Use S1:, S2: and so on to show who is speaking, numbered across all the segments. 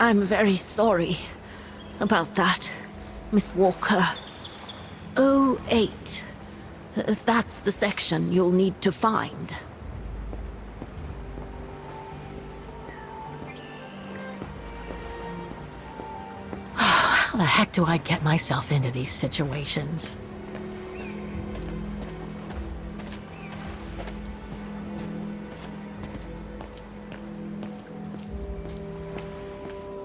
S1: I'm very sorry about that, Miss Walker. O8. That's the section you'll need to find.
S2: How the heck do I get myself into these situations?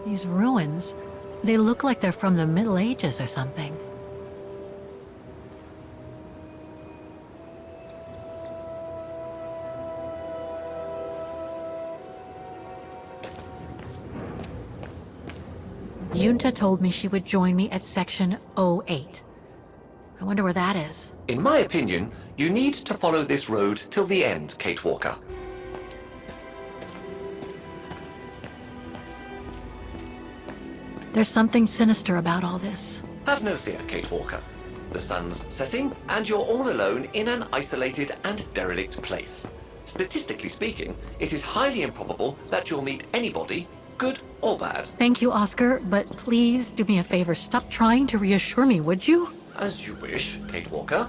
S2: These ruins, they look like they're from the Middle Ages or something. Yunta told me she would join me at Section 08. I wonder where that is.
S3: In my opinion, you need to follow this road till the end, Kate Walker.
S2: There's something sinister about all this.
S3: Have no fear, Kate Walker. The sun's setting, and you're all alone in an isolated and derelict place. Statistically speaking, it is highly improbable that you'll meet anybody, good or bad.
S2: Thank you, Oscar, but please do me a favor. Stop trying to reassure me, would you?
S3: As you wish, Kate Walker.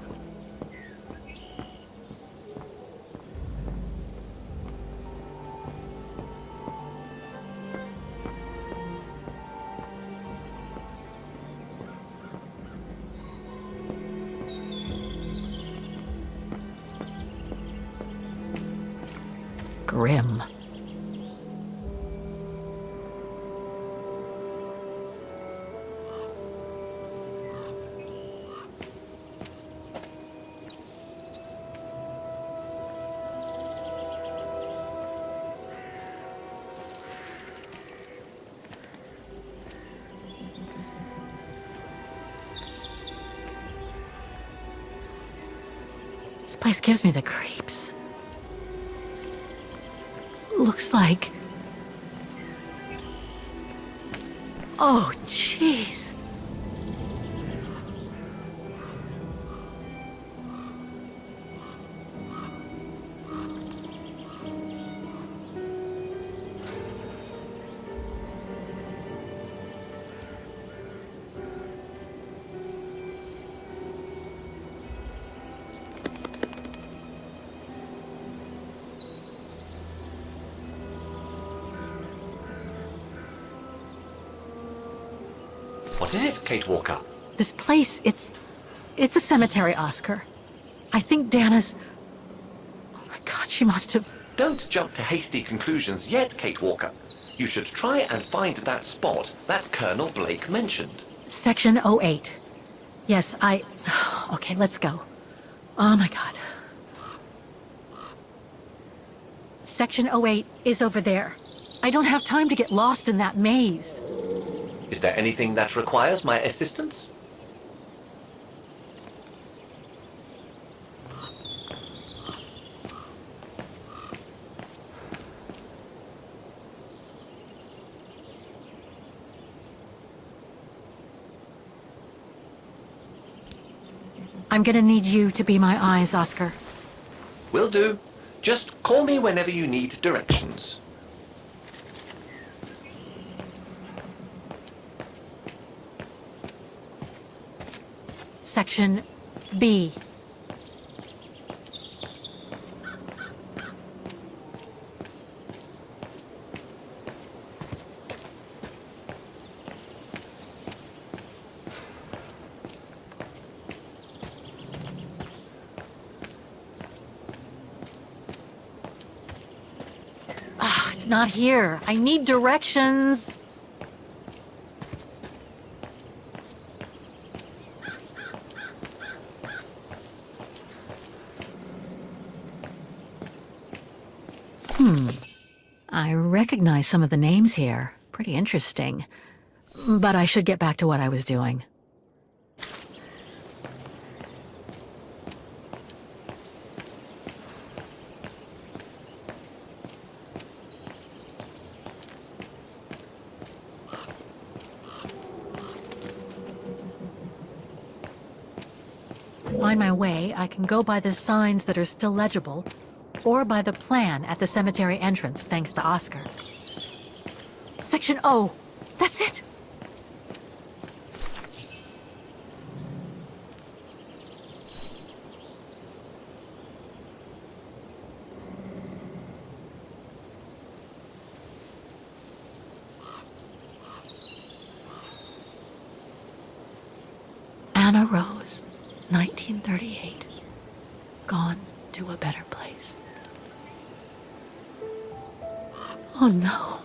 S2: Grim. This place gives me the creeps. Looks like... Oh, jeez.
S3: What is it, Kate Walker?
S2: This place, it's a cemetery, Oscar. I think Dana's... Oh my God, she must have...
S3: Don't jump to hasty conclusions yet, Kate Walker. You should try and find that spot that Colonel Blake mentioned.
S2: Section 08. Yes, Okay, let's go. Oh my God. Section 08 is over there. I don't have time to get lost in that maze.
S3: Is there anything that requires my assistance?
S2: I'm gonna need you to be my eyes, Oscar.
S3: Will do. Just call me whenever you need directions.
S2: Section B. It's not here. I need directions. I recognize some of the names here. Pretty interesting. But I should get back to what I was doing. To find my way, I can go by the signs that are still legible, or by the plan at the cemetery entrance, thanks to Oscar. Section O! That's it! Anna Rose, 1938. Gone to a better place. Oh no.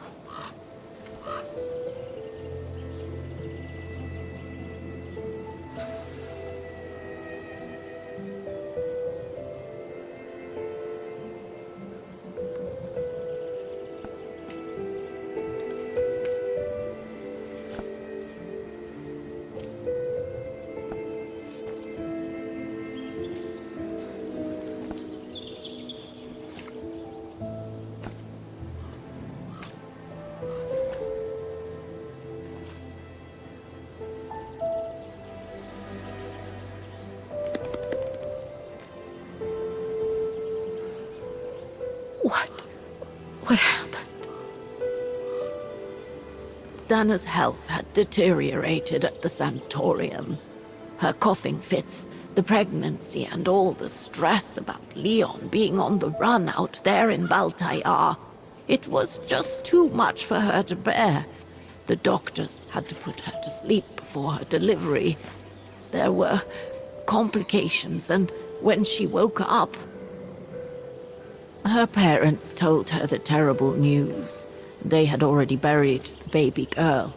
S2: What happened?
S1: Dana's health had deteriorated at the sanatorium. Her coughing fits, the pregnancy, and all the stress about Leon being on the run out there in Baltayar. It was just too much for her to bear. The doctors had to put her to sleep before her delivery. There were complications, and when she woke up, her parents told her the terrible news. They had already buried the baby girl.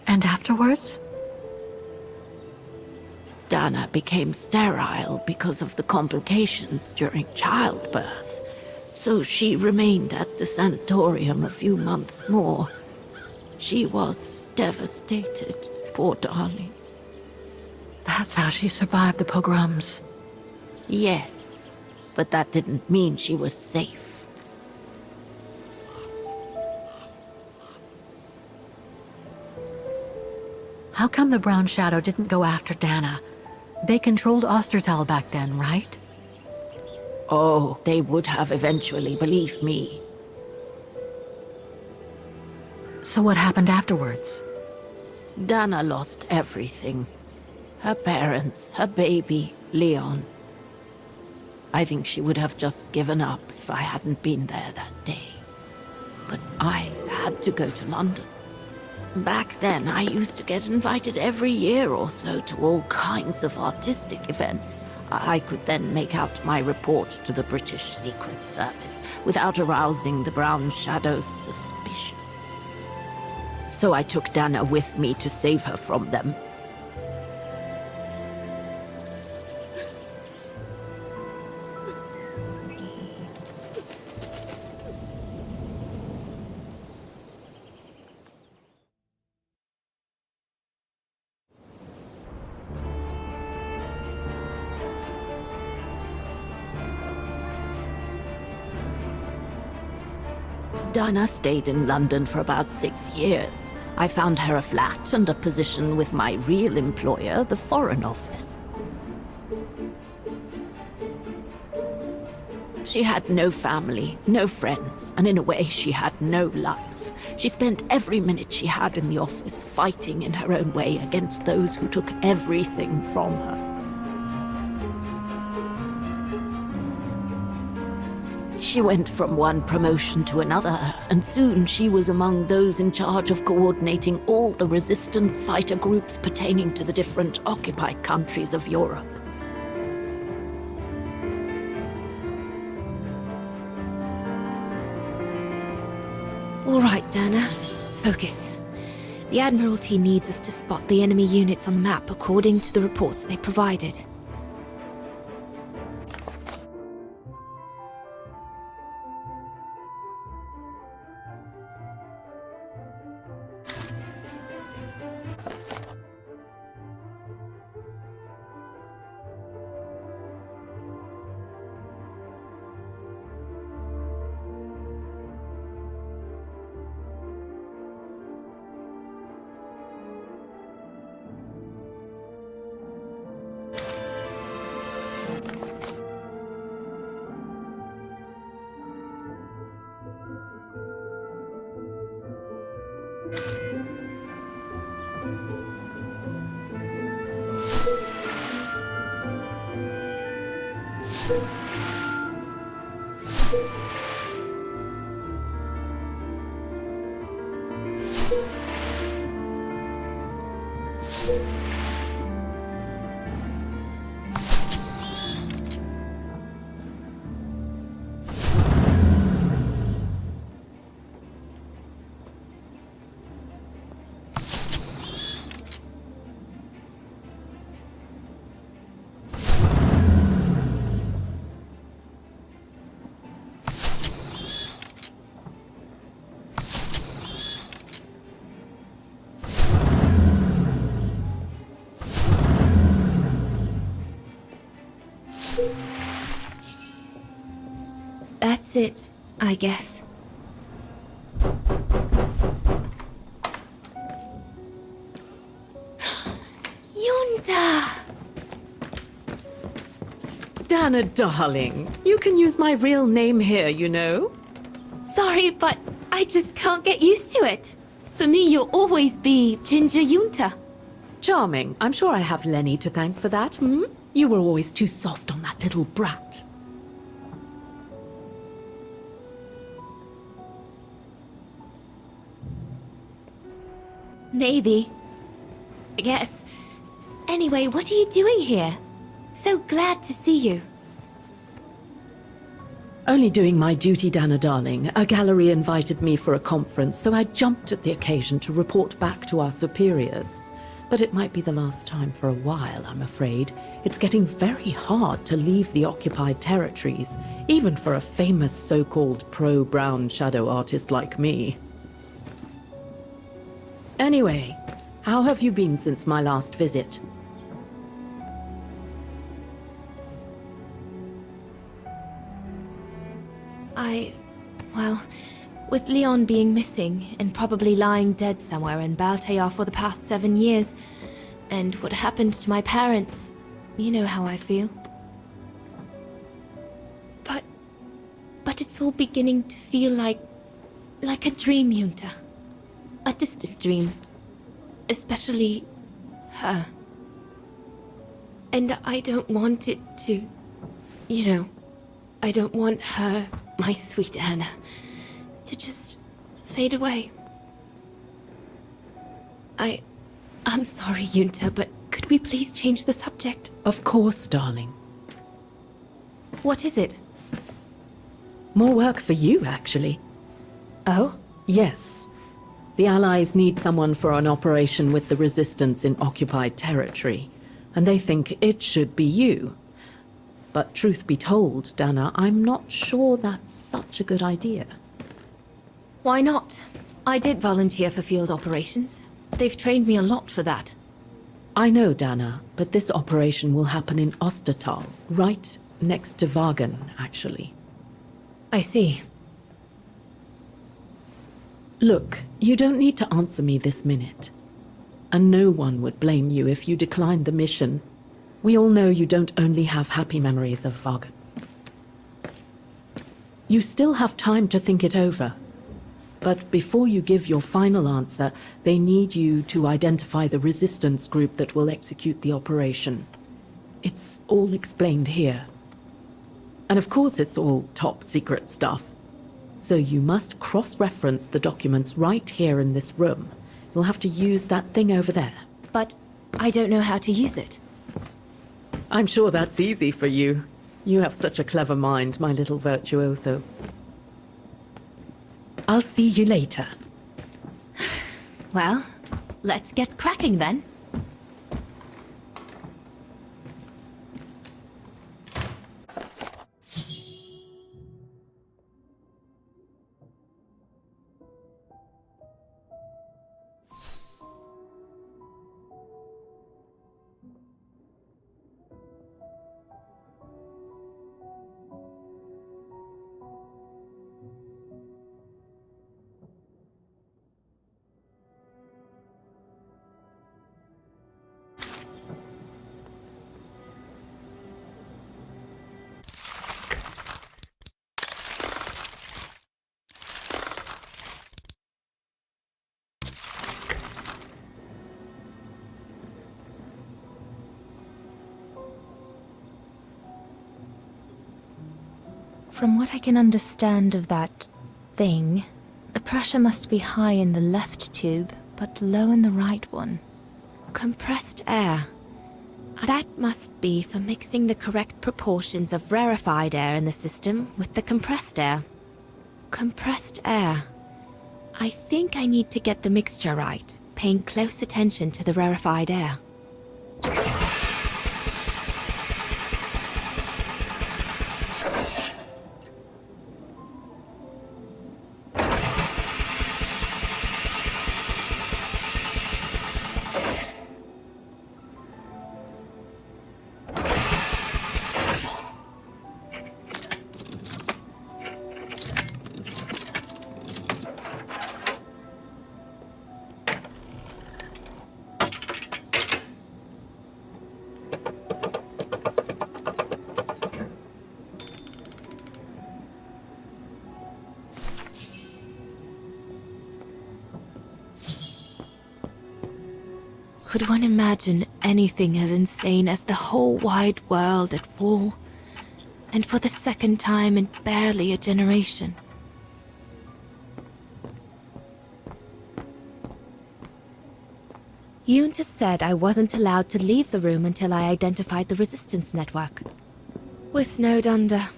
S2: And afterwards?
S1: Dana became sterile because of the complications during childbirth. So she remained at the sanatorium a few months more. She was devastated, poor darling.
S2: That's how she survived the pogroms.
S1: Yes, but that didn't mean she was safe.
S2: How come the Brown Shadow didn't go after Dana? They controlled Ostertal back then, right?
S1: Oh, they would have eventually, believe me.
S2: So what happened afterwards?
S1: Dana lost everything. Her parents, her baby, Leon. I think she would have just given up if I hadn't been there that day. But I had to go to London. Back then, I used to get invited every year or so to all kinds of artistic events. I could then make out my report to the British Secret Service without arousing the Brown Shadow's suspicion. So I took Dana with me to save her from them. Dana stayed in London for about 6 years. I found her a flat and a position with my real employer, the Foreign Office. She had no family, no friends, and in a way she had no life. She spent every minute she had in the office fighting in her own way against those who took everything from her. She went from one promotion to another, and soon she was among those in charge of coordinating all the resistance fighter groups pertaining to the different occupied countries of Europe.
S4: All right, Dana. Focus. The Admiralty needs us to spot the enemy units on the map according to the reports they provided. That's it, I guess. Yunta!
S1: Dana, darling, you can use my real name here, you know.
S4: Sorry, but I just can't get used to it. For me, you'll always be Ginger Yunta.
S1: Charming. I'm sure I have Lenny to thank for that, hmm? You were always too soft on that little brat.
S4: Maybe. I guess. Anyway, what are you doing here? So glad to see you.
S1: Only doing my duty, Dana, darling. A gallery invited me for a conference, so I jumped at the occasion to report back to our superiors. But it might be the last time for a while, I'm afraid. It's getting very hard to leave the occupied territories, even for a famous so-called pro-brown shadow artist like me. Anyway, how have you been since my last visit?
S4: Well, with Leon being missing and probably lying dead somewhere in Baltair for the past 7 years, and what happened to my parents, you know how I feel. But it's all beginning to feel like a dream, Yunta. A distant dream. Especially her. And I don't want it to, you know, I don't want her, my sweet Anna, to just fade away. I'm sorry, Yunta, but could we please change the subject?
S1: Of course, darling.
S4: What is it?
S1: More work for you, actually.
S4: Oh?
S1: Yes. The Allies need someone for an operation with the Resistance in occupied territory, and they think it should be you. But truth be told, Dana, I'm not sure that's such a good idea.
S4: Why not? I did volunteer for field operations. They've trained me a lot for that.
S1: I know, Dana, but this operation will happen in Ostertal, right next to Wagen, actually.
S4: I see.
S1: Look, you don't need to answer me this minute. And no one would blame you if you declined the mission. We all know you don't only have happy memories of Vagen. You still have time to think it over. But before you give your final answer, they need you to identify the resistance group that will execute the operation. It's all explained here. And of course it's all top secret stuff. So you must cross-reference the documents right here in this room. You'll have to use that thing over there.
S4: But I don't know how to use it.
S1: I'm sure that's easy for you. You have such a clever mind, my little virtuoso. I'll see you later.
S4: Well, let's get cracking then. From what I can understand of that thing, the pressure must be high in the left tube, but low in the right one. Compressed air. That must be for mixing the correct proportions of rarefied air in the system with the compressed air. Compressed air. I think I need to get the mixture right, paying close attention to the rarefied air. Could one imagine anything as insane as the whole wide world at war? And for the second time in barely a generation. Yunta said I wasn't allowed to leave the room until I identified the resistance network. We're snowed under.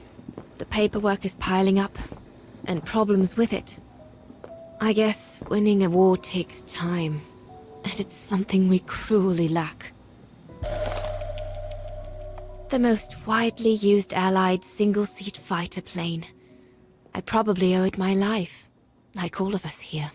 S4: The paperwork is piling up, and problems with it. I guess winning a war takes time. And it's something we cruelly lack. The most widely used Allied single-seat fighter plane. I probably owe it my life, like all of us here.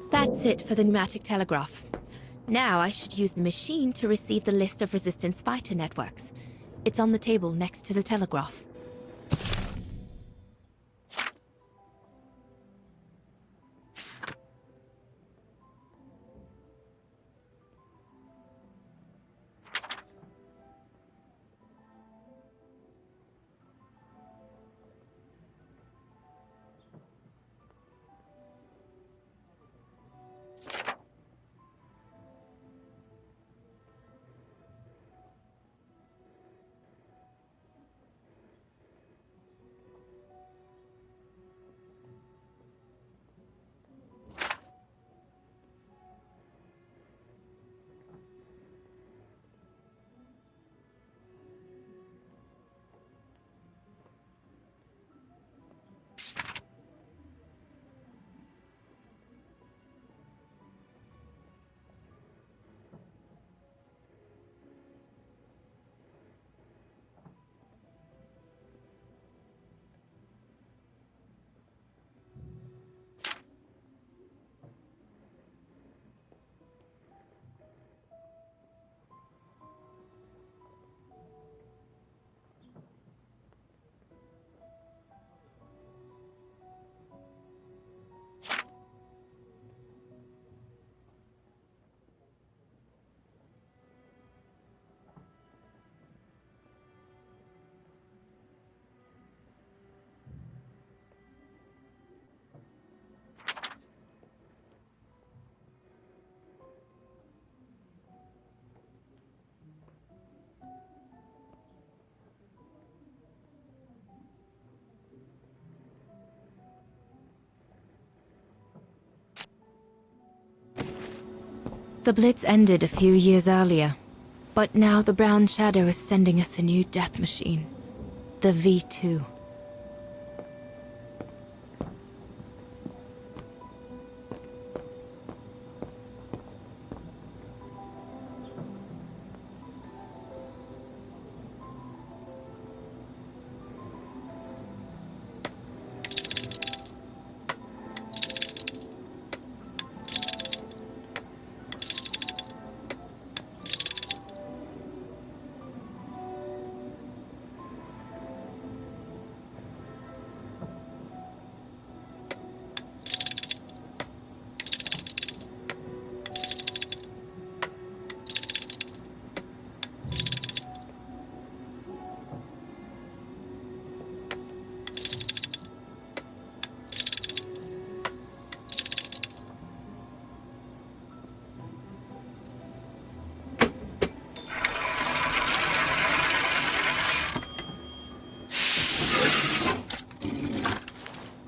S4: That's it for the pneumatic telegraph. Now I should use the machine to receive the list of resistance fighter networks. It's on the table next to the telegraph. The Blitz ended a few years earlier, but now the Brown Shadow is sending us a new death machine. The V2.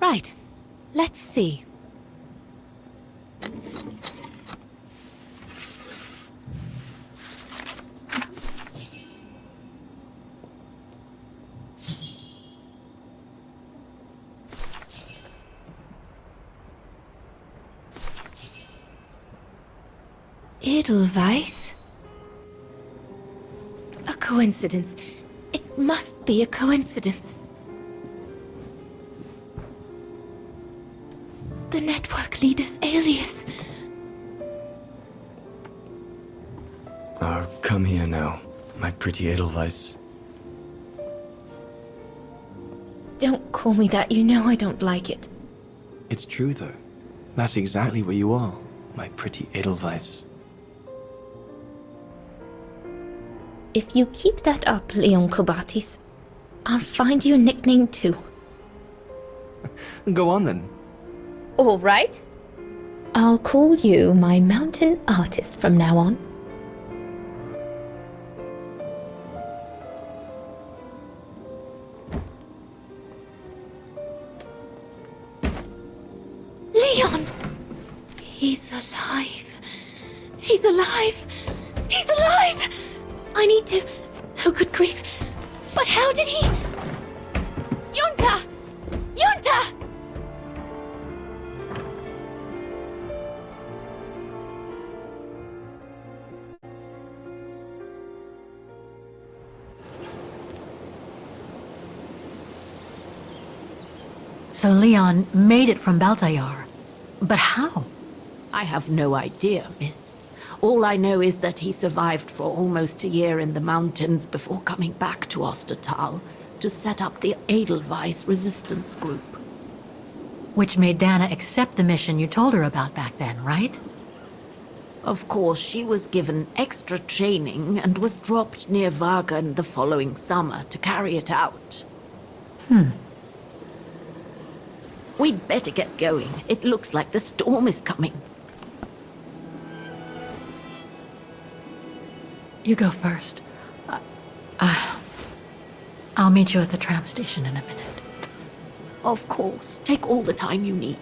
S4: Right. Let's see. Edelweiss? A coincidence. It must be a coincidence. The network leader's alias.
S5: Oh, come here now, my pretty Edelweiss.
S4: Don't call me that, you know I don't like it.
S5: It's true, though. That's exactly what you are, my pretty Edelweiss.
S4: If you keep that up, Leon Kobatis, I'll find you a nickname too.
S5: Go on then.
S4: All right. I'll call you my mountain artist from now on. Leon! He's alive. He's alive. He's alive! I need to... Oh, good grief. But how did he... Yunta! Yunta!
S2: So Leon made it from Baltayar. But how?
S1: I have no idea, miss. All I know is that he survived for almost a year in the mountains before coming back to Ostertal to set up the Edelweiss resistance group.
S2: Which made Dana accept the mission you told her about back then, right?
S1: Of course, she was given extra training and was dropped near Wagen the following summer to carry it out. We'd better get going. It looks like the storm is coming.
S2: You go first. I'll meet you at the tram station in a minute.
S1: Of course. Take all the time you need.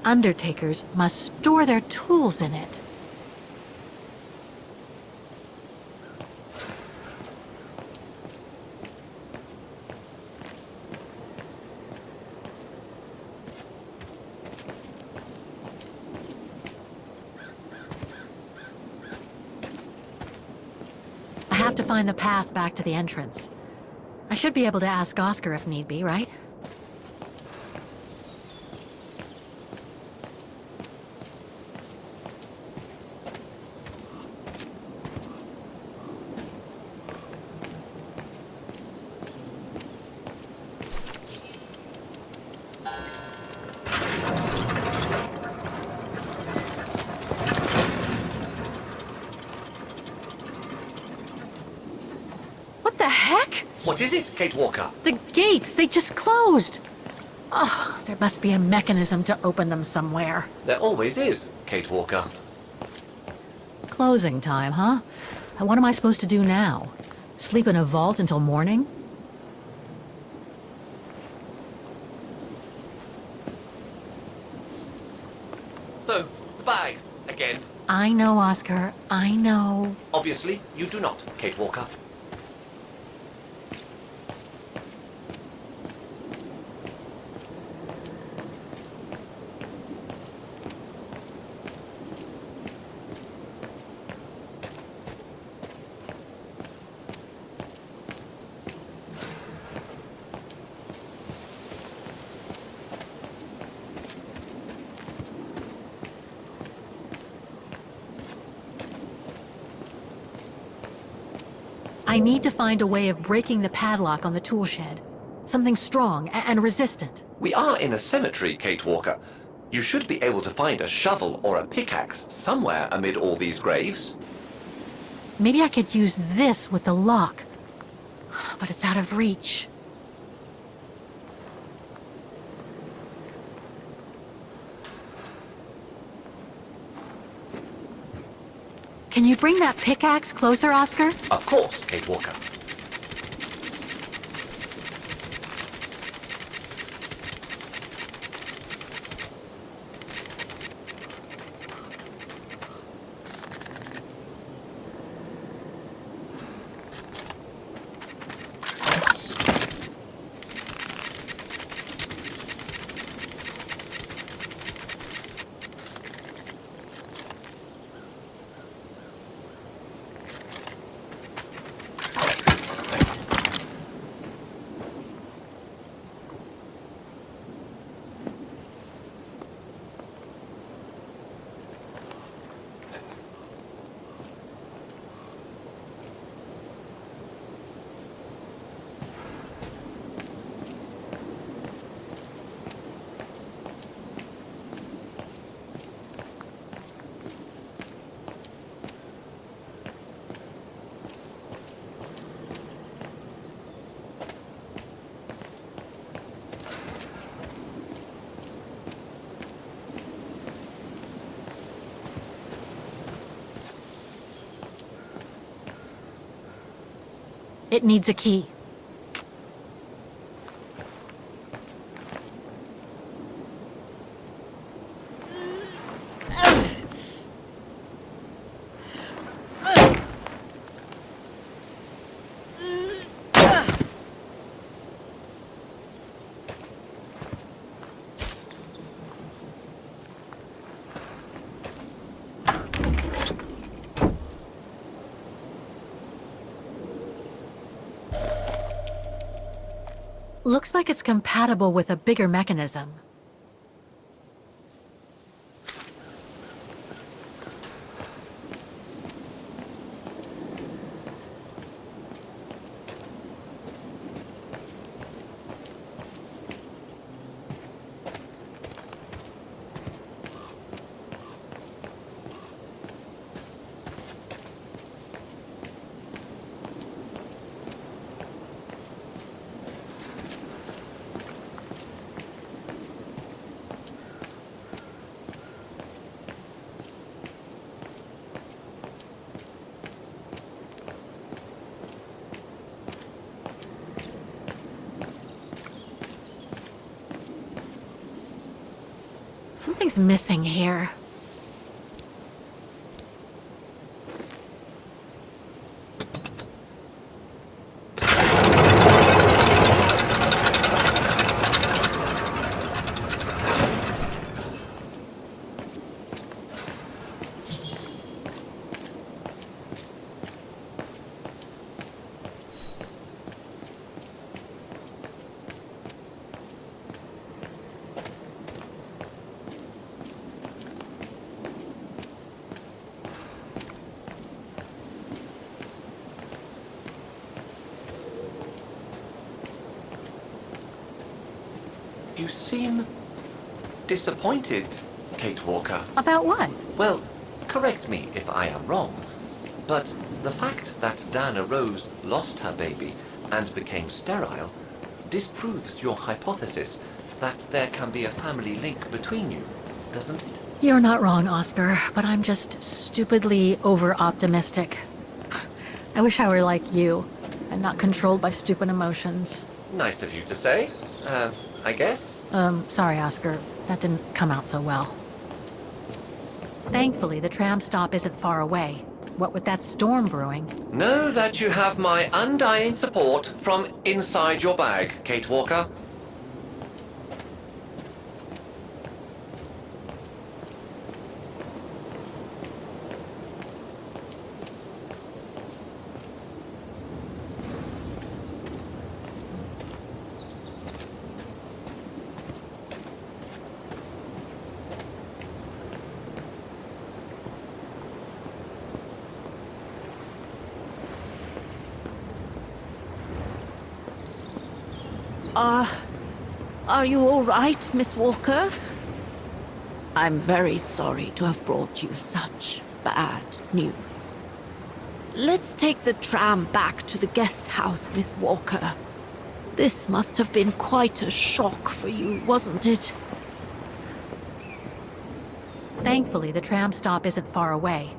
S2: undertakers must store their tools in it. I have to find the path back to the entrance. I should be able to ask Oscar if need be, right?
S4: What the heck?
S3: What is it, Kate Walker?
S2: The gates, they just closed! Oh, there must be a mechanism to open them somewhere.
S3: There always is, Kate Walker.
S2: Closing time, huh? And what am I supposed to do now? Sleep in a vault until morning?
S3: So, the bag, again.
S2: I know, Oscar. I know.
S3: Obviously, you do not, Kate Walker.
S2: I need to find a way of breaking the padlock on the tool shed. Something strong and resistant.
S3: We are in a cemetery, Kate Walker. You should be able to find a shovel or a pickaxe somewhere amid all these graves.
S2: Maybe I could use this with the lock. But it's out of reach. Can you bring that pickaxe closer, Oscar?
S3: Of course, Kate Walker.
S2: It needs a key. Looks like it's compatible with a bigger mechanism. is missing here.
S3: You seem disappointed, Kate Walker.
S2: About what?
S3: Well, correct me if I am wrong, but the fact that Dana Rose lost her baby and became sterile disproves your hypothesis that there can be a family link between you, doesn't it?
S2: You're not wrong, Oscar, but I'm just stupidly over-optimistic. I wish I were like you, and not controlled by stupid emotions.
S3: Nice of you to say, I guess.
S2: Sorry, Oscar. That didn't come out so well. Thankfully, the tram stop isn't far away. What with that storm brewing?
S3: Know that you have my undying support from inside your bag, Kate Walker.
S1: Are you all right, Miss Walker? I'm very sorry to have brought you such bad news. Let's take the tram back to the guest house, Miss Walker. This must have been quite a shock for you, wasn't it?
S2: Thankfully, the tram stop isn't far away.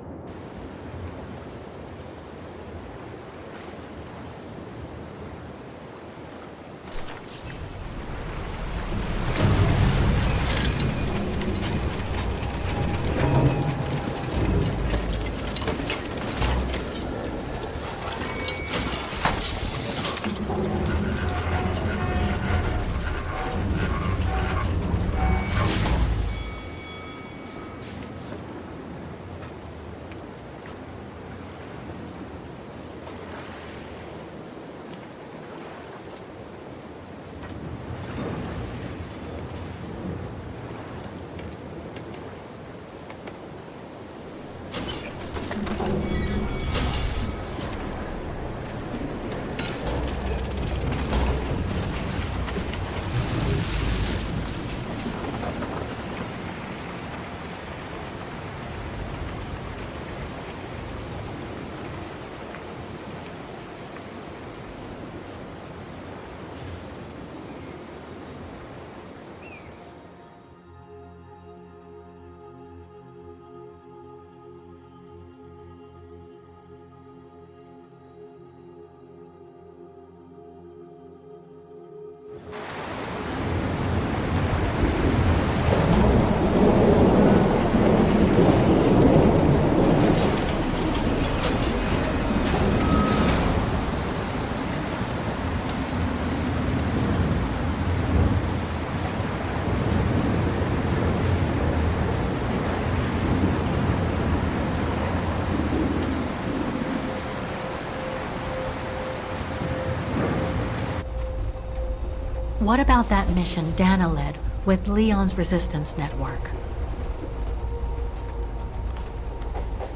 S2: What about that mission Dana led with Leon's resistance network?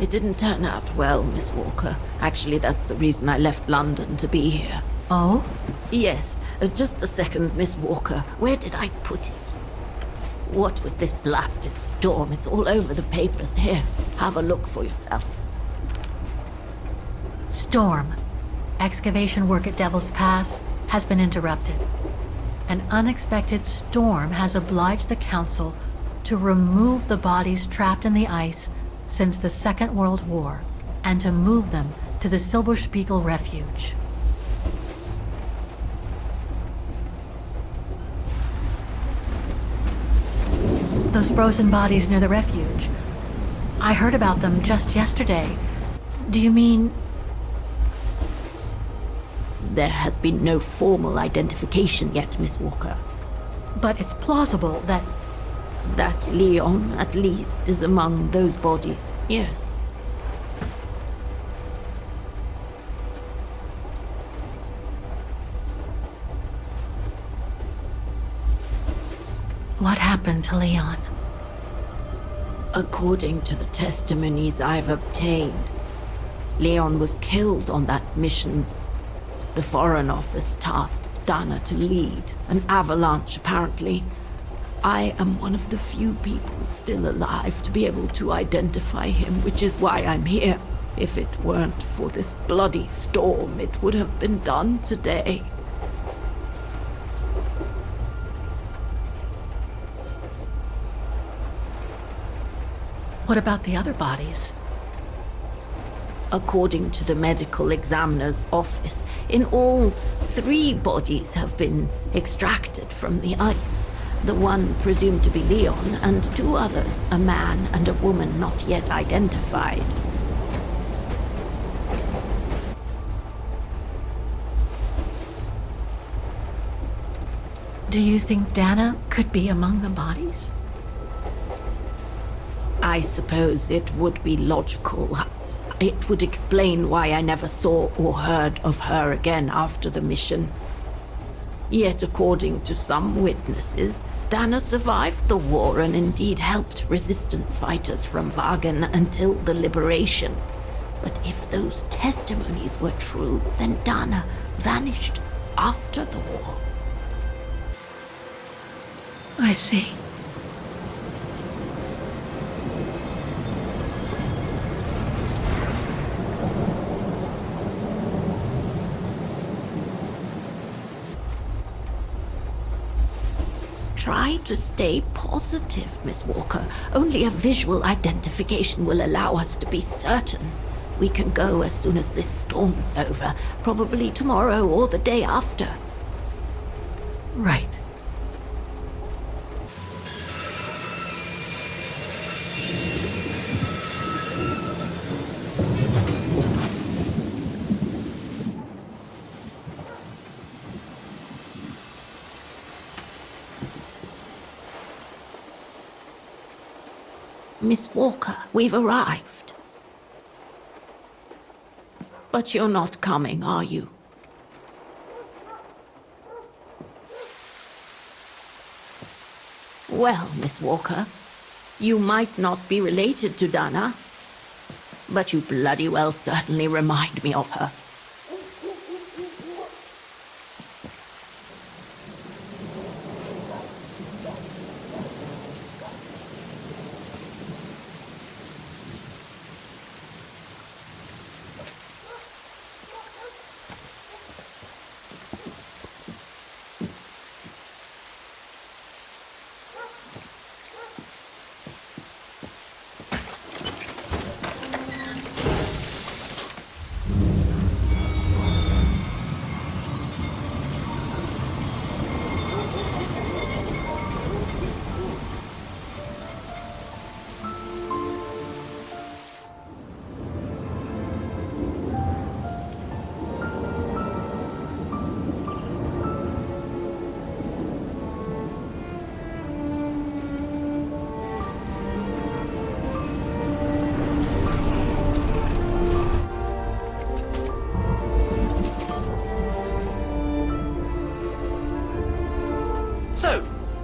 S1: It didn't turn out well, Miss Walker. Actually, that's the reason I left London to be here.
S2: Oh?
S1: Yes, just a second, Miss Walker. Where did I put it? What with this blasted storm? It's all over the papers. Here, have a look for yourself.
S2: Storm. Excavation work at Devil's Pass has been interrupted. An unexpected storm has obliged the Council to remove the bodies trapped in the ice since the Second World War and to move them to the Silberspiegel refuge. Those frozen bodies near the refuge. I heard about them just yesterday. Do you mean...
S1: There has been no formal identification yet, Miss Walker.
S2: But it's plausible that...
S1: That Leon, at least, is among those bodies, yes.
S2: What happened to Leon?
S1: According to the testimonies I've obtained, Leon was killed on that mission. The Foreign Office tasked Dana to lead, an avalanche apparently. I am one of the few people still alive to be able to identify him, which is why I'm here. If it weren't for this bloody storm, it would have been done today.
S2: What about the other bodies?
S1: According to the medical examiner's office, in all, 3 bodies have been extracted from the ice. The one presumed to be Leon, and 2 others, a man and a woman not yet identified.
S2: Do you think Dana could be among the bodies?
S1: I suppose it would be logical. It would explain why I never saw or heard of her again after the mission. Yet, according to some witnesses, Dana survived the war and indeed helped resistance fighters from Wagen until the liberation. But if those testimonies were true, then Dana vanished after the war.
S2: I see.
S1: Try to stay positive, Miss Walker. Only a visual identification will allow us to be certain. We can go as soon as this storm's over, probably tomorrow or the day after.
S2: Right.
S1: Miss Walker, we've arrived. But you're not coming, are you? Well, Miss Walker, you might not be related to Dana, but you bloody well certainly remind me of her.
S3: So,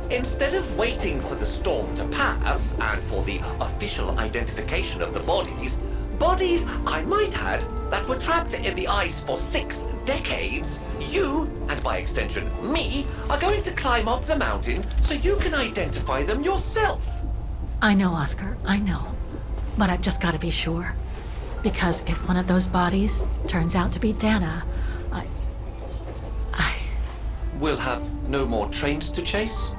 S3: instead of waiting for the storm to pass and for the official identification of the bodies, I might add, that were trapped in the ice for 6 decades, you, and by extension me, are going to climb up the mountain so you can identify them yourself.
S2: I know, Oscar, I know. But I've just got to be sure. Because if one of those bodies turns out to be Dana, I...
S3: We'll have no more trains to chase?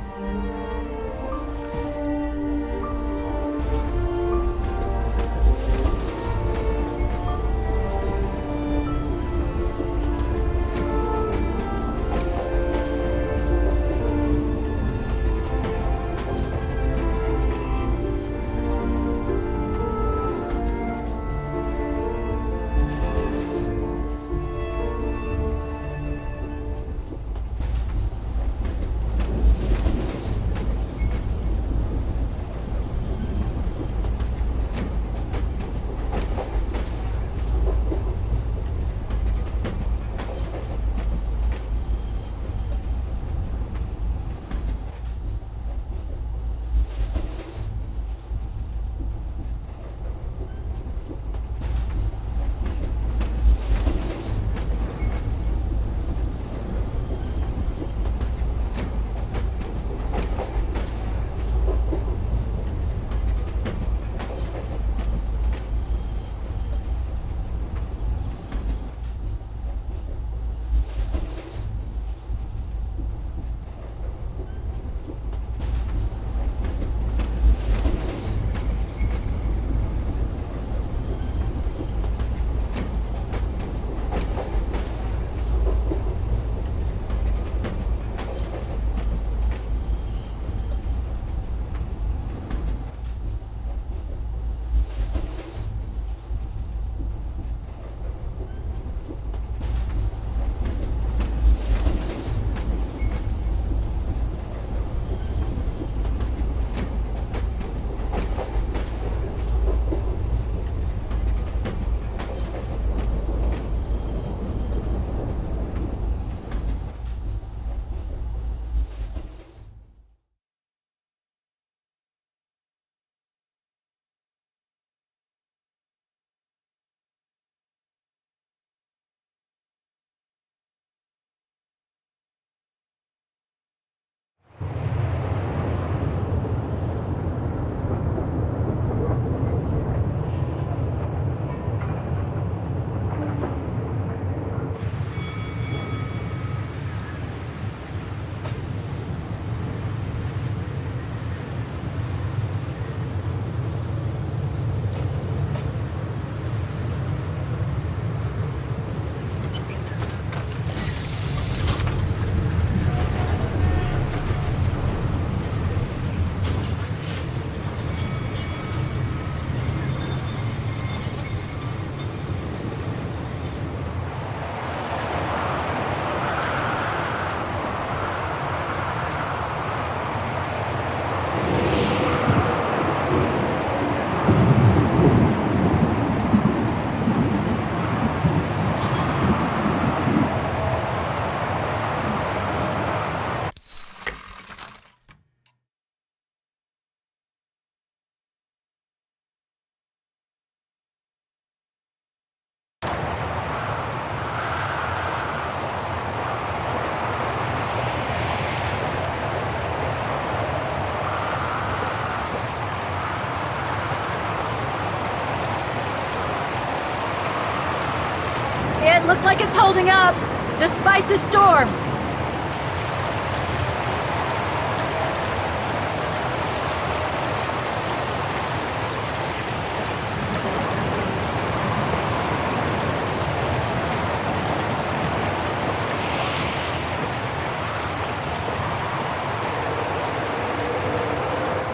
S2: It looks like it's holding up, despite the storm.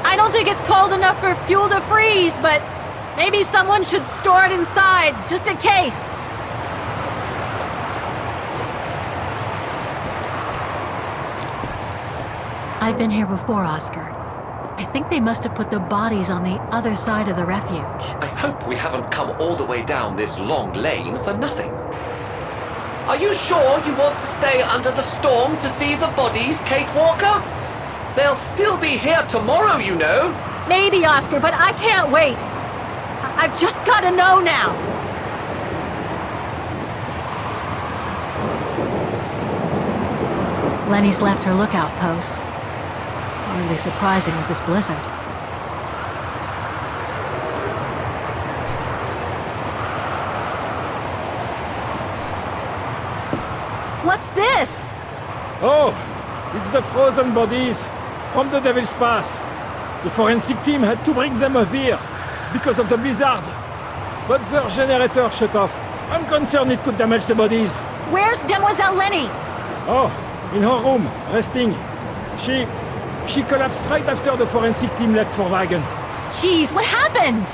S2: I don't think it's cold enough for fuel to freeze, but maybe someone should store it inside, just in case. I've been here before, Oscar. I think they must have put the bodies on the other side of the refuge.
S3: I hope we haven't come all the way down this long lane for nothing. Are you sure you want to stay under the storm to see the bodies, Kate Walker? They'll still be here tomorrow, you know.
S2: Maybe, Oscar, but I can't wait. I've just got to know now. Lenny's left her lookout post. Really surprising with this blizzard. What's this?
S6: Oh, it's the frozen bodies from the Devil's Pass. The forensic team had to bring them up here because of the blizzard. But their generator shut off. I'm concerned it could damage the bodies.
S2: Where's Demoiselle Lenny?
S6: Oh, in her room, resting. She collapsed right after the forensic team left for Wagen.
S2: Jeez, what happened?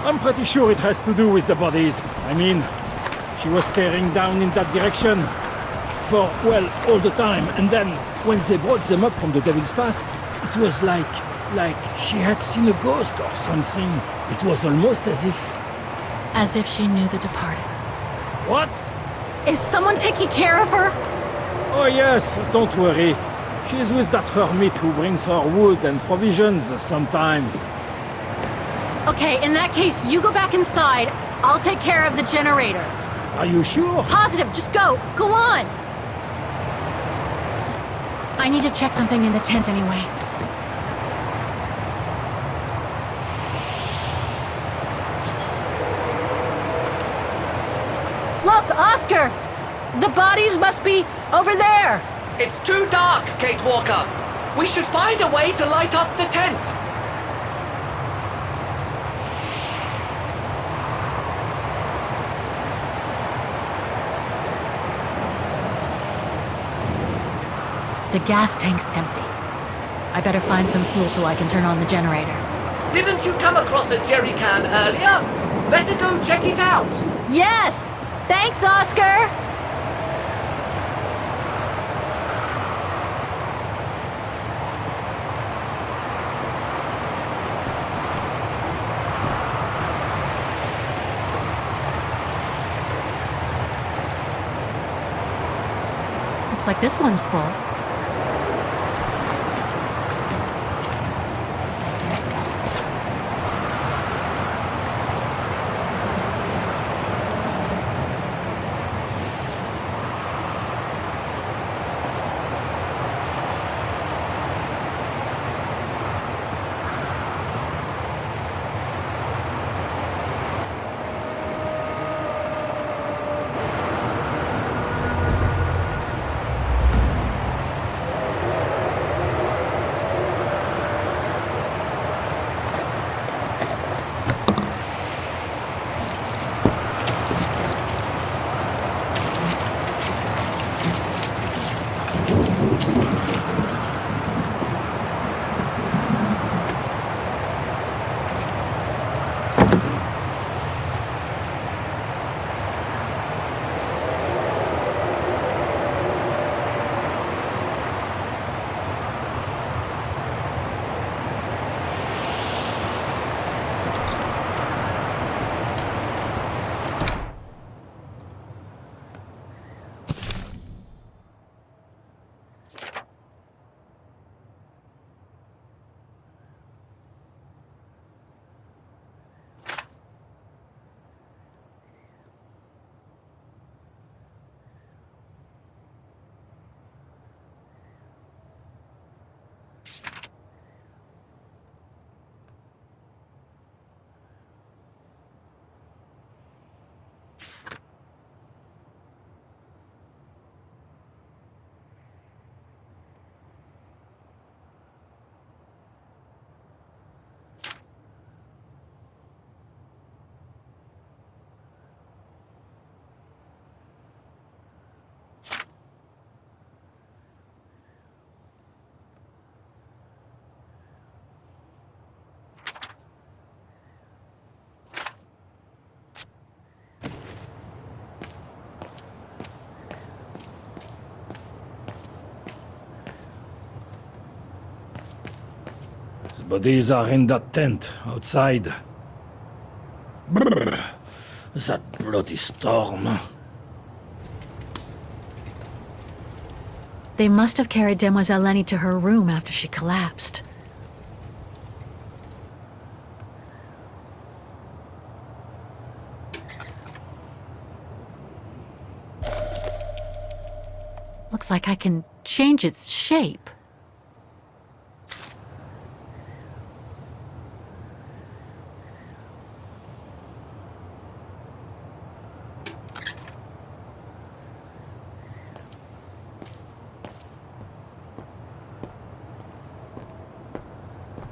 S6: I'm pretty sure it has to do with the bodies. I mean, she was staring down in that direction for, well, all the time. And then, when they brought them up from the Devil's Pass, it was like she had seen a ghost or something. It was almost as if...
S2: As if she knew the departed.
S6: What?
S2: Is someone taking care of her?
S6: Oh yes, don't worry. She's with that hermit who brings her wood and provisions sometimes.
S2: Okay, in that case, you go back inside. I'll take care of the generator.
S6: Are you sure?
S2: Positive, just go. Go on. I need to check something in the tent anyway. Look, Oscar! The bodies must be over there!
S3: It's too dark, Kate Walker. We should find a way to light up the tent.
S2: The gas tank's empty. I better find some fuel so I can turn on the generator.
S3: Didn't you come across a jerry can earlier? Better go check it out.
S2: Yes! Thanks, Oscar! Looks like this one's full.
S6: bodies are in that tent outside. Brrr. That bloody storm.
S2: They must have carried Demoiselle Lenny to her room after she collapsed. Looks like I can change its shape.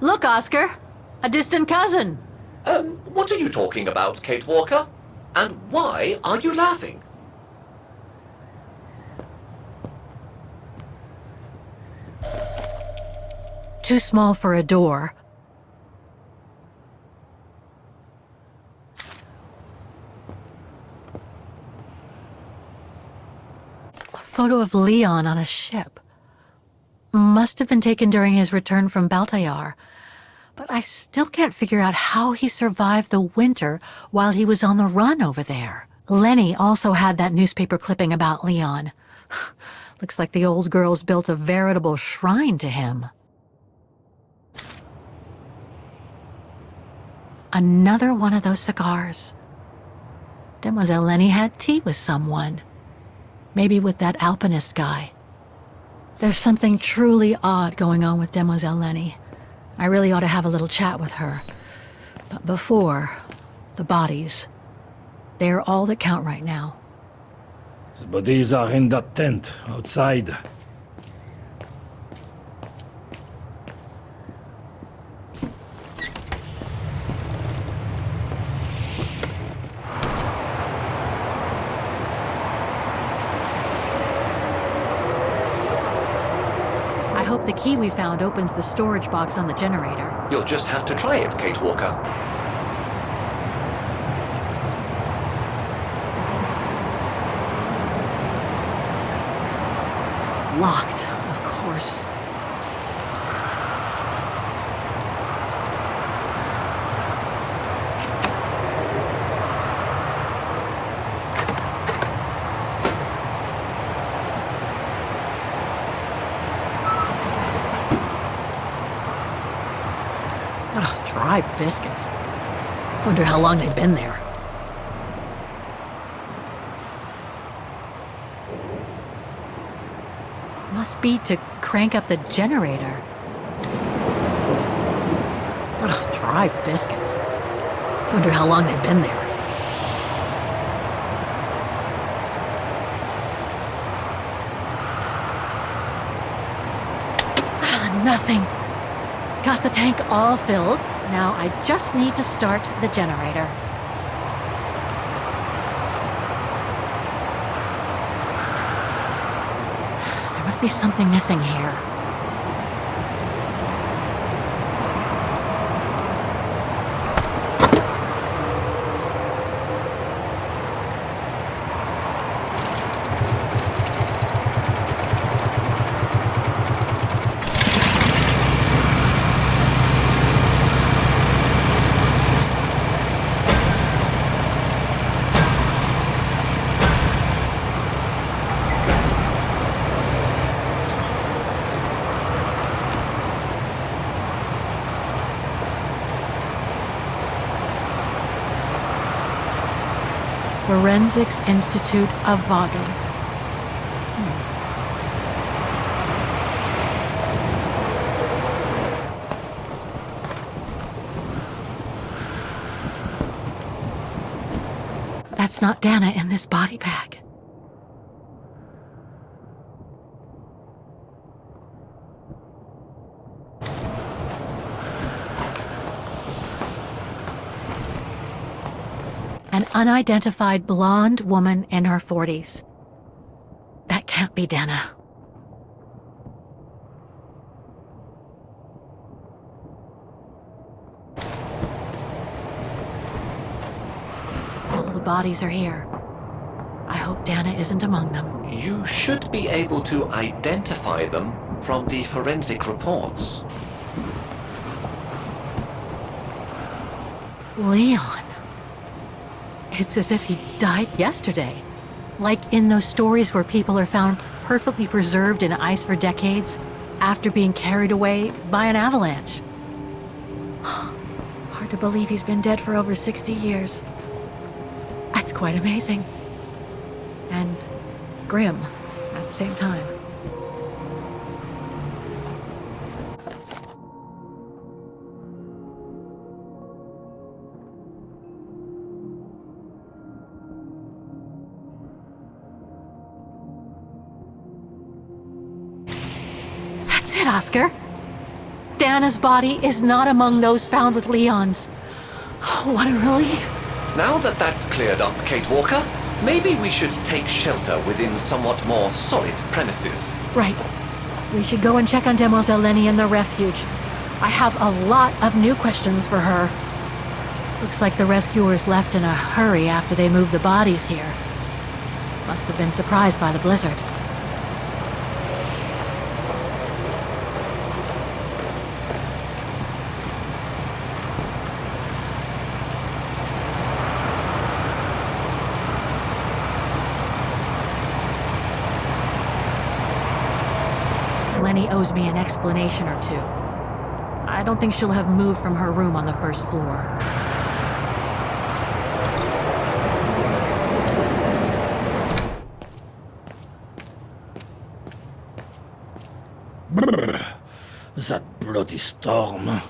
S2: Look, Oscar! A distant cousin!
S3: What are you talking about, Kate Walker? And why are you laughing?
S2: Too small for a door. A photo of Leon on a ship. Must have been taken during his return from Baltayar. But I still can't figure out how he survived the winter while he was on the run over there. Lenny also had that newspaper clipping about Leon. Looks like the old girls built a veritable shrine to him. Another one of those cigars. Demoiselle Lenny had tea with someone. Maybe with that alpinist guy. There's something truly odd going on with Demoiselle Lenny. I really ought to have a little chat with her. But before, the bodies. They're all that count right now.
S6: The bodies are in that tent outside.
S2: I hope the key we found opens the storage box on the generator.
S3: You'll just have to try it, Kate Walker.
S2: Locked, of course. Oh, dry biscuits. Wonder how long they've been there. Must be to crank up the generator. Ugh, dry biscuits. Wonder how long they've been there. Nothing. Got the tank all filled. Now I just need to start the generator. There must be something missing here. Forensics Institute of Vagen. That's not Dana in this body bag. An unidentified blonde woman in her 40s. That can't be Dana. All the bodies are here. I hope Dana isn't among them.
S3: You should be able to identify them from the forensic reports.
S2: Leon. It's as if he died yesterday. Like in those stories where people are found perfectly preserved in ice for decades after being carried away by an avalanche. Hard to believe he's been dead for over 60 years. That's quite amazing. And grim at the same time. That's it, Oscar. Dana's body is not among those found with Leon's. What a relief.
S3: Now that that's cleared up, Kate Walker, maybe we should take shelter within somewhat more solid premises.
S2: Right. We should go and check on Demoiselle Lenny in the refuge. I have a lot of new questions for her. Looks like the rescuers left in a hurry after they moved the bodies here. Must have been surprised by the blizzard. Lenny owes me an explanation or two. I don't think she'll have moved from her room on the first floor.
S6: Brrr, that bloody storm.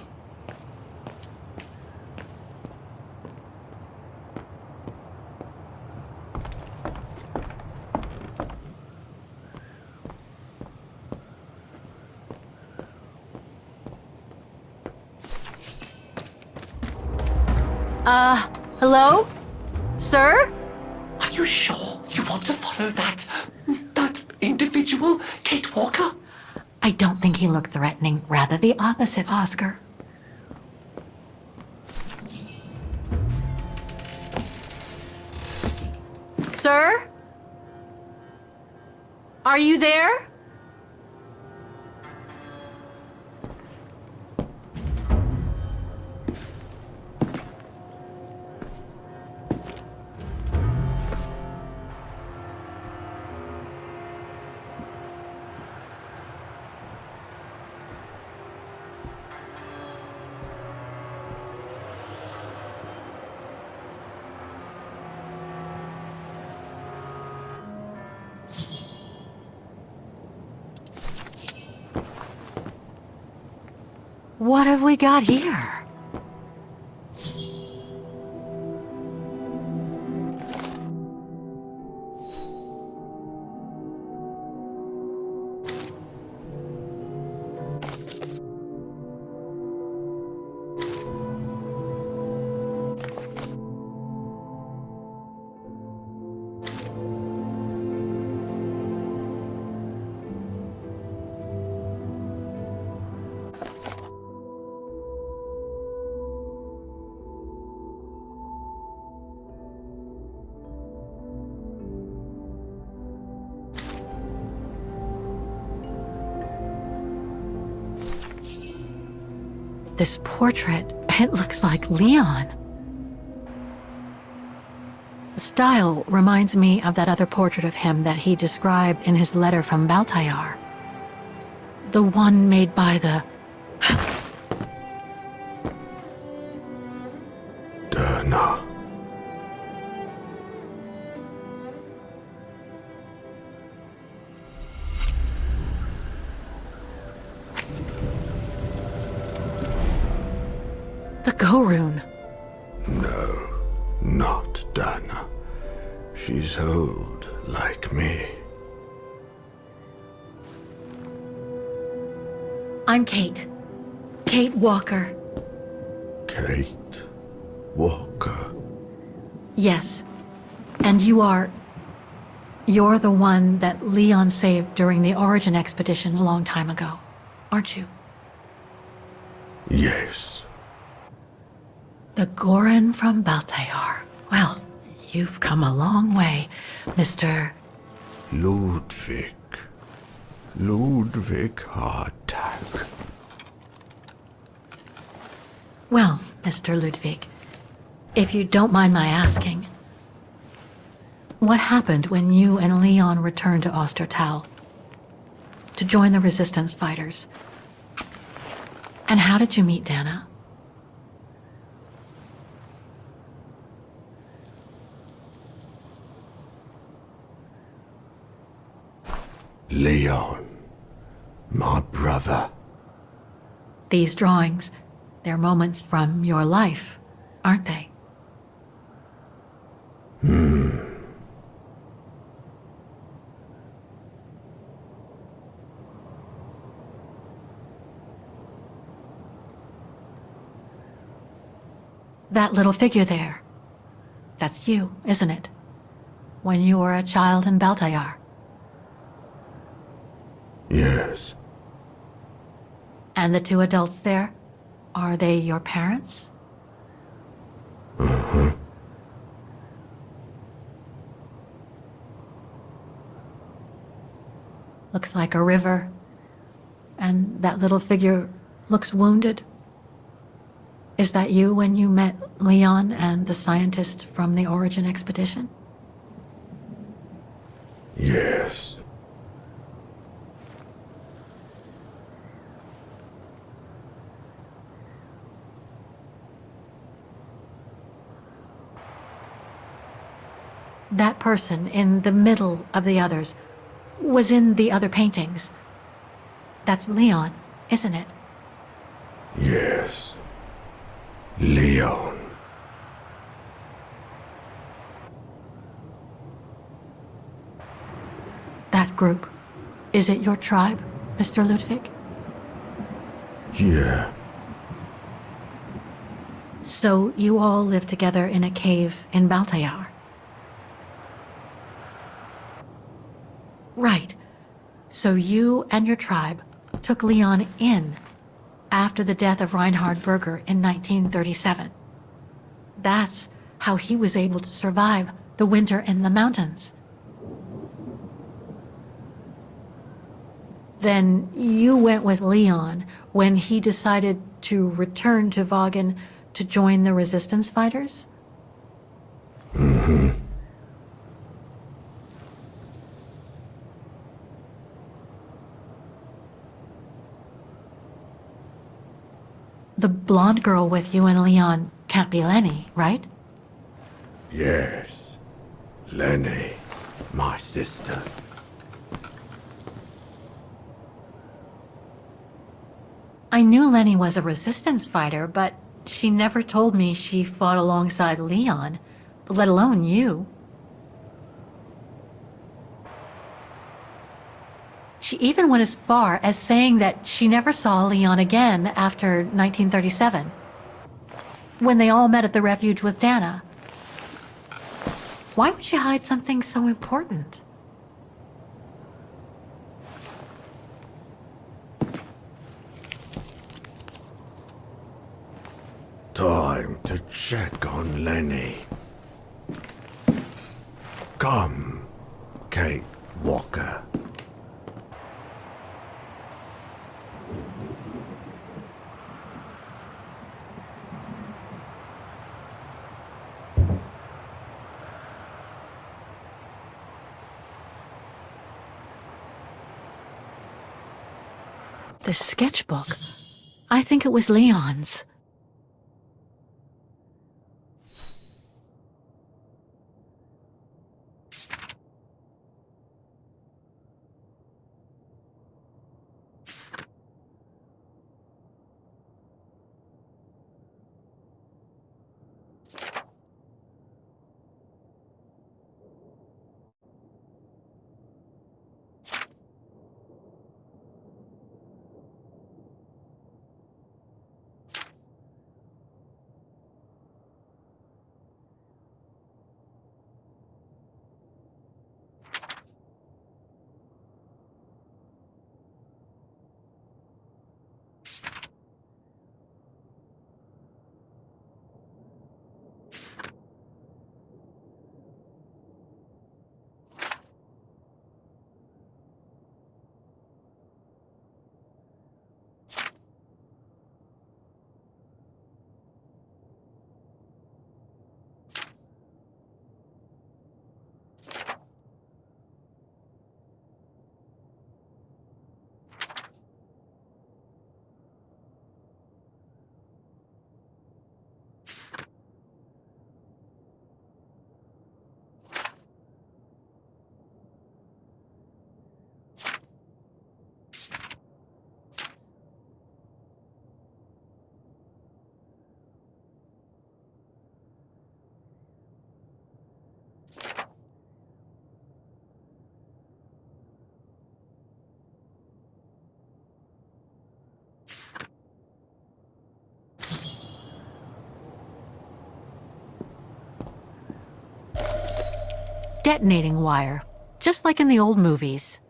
S2: Hello? Sir?
S3: Are you sure you want to follow that individual, Kate Walker?
S2: I don't think he looked threatening. Rather the opposite, Oscar. Sir? Are you there? What have we got here? This portrait, it looks like Leon. The style reminds me of that other portrait of him that he described in his letter from Baltayar. The one made by the...
S7: Dana.
S2: The Go-Rune.
S7: No, not Dana. She's old, like me.
S2: I'm Kate. Kate Walker.
S7: Kate Walker.
S2: Yes. And you're the one that Leon saved during the Origin expedition a long time ago, aren't you?
S7: Yes.
S2: The Goran from Baltayar. Well, you've come a long way, Mr.
S7: Ludwig. Ludwig Hardtag.
S2: Well, Mr. Ludwig, If you don't mind my asking, what happened when you and Leon returned to Ostertal to join the resistance fighters? And how did you meet Dana?
S7: Leon, my brother.
S2: These drawings, they're moments from your life, aren't they? That little figure there, that's you, isn't it? When you were a child in Baltayar.
S7: Yes.
S2: And the two adults there, are they your parents?
S7: Uh-huh.
S2: Looks like a river, and that little figure looks wounded. Is that you when you met Leon and the scientist from the Origin expedition?
S7: Yes.
S2: That person in the middle of the others was in the other paintings. That's Leon, isn't it?
S7: Yes. Leon.
S2: That group. Is it your tribe, Mr. Ludwig?
S7: Yeah.
S2: So you all live together in a cave in Baltayar? Right. So you and your tribe took Leon in after the death of Reinhard Berger in 1937. That's how he was able to survive the winter in the mountains. Then you went with Leon when he decided to return to Wagen to join the resistance fighters?
S7: Mm-hmm.
S2: The blonde girl with you and Leon can't be Lenny, right?
S7: Yes. Lenny, my sister.
S2: I knew Lenny was a resistance fighter, but she never told me she fought alongside Leon, let alone you. She even went as far as saying that she never saw Leon again after 1937, when they all met at the refuge with Dana. Why would she hide something so important?
S7: Time to check on Lenny. Come, Kate Walker.
S2: The sketchbook. I think it was Leon's. detonating wire, just like in the old movies.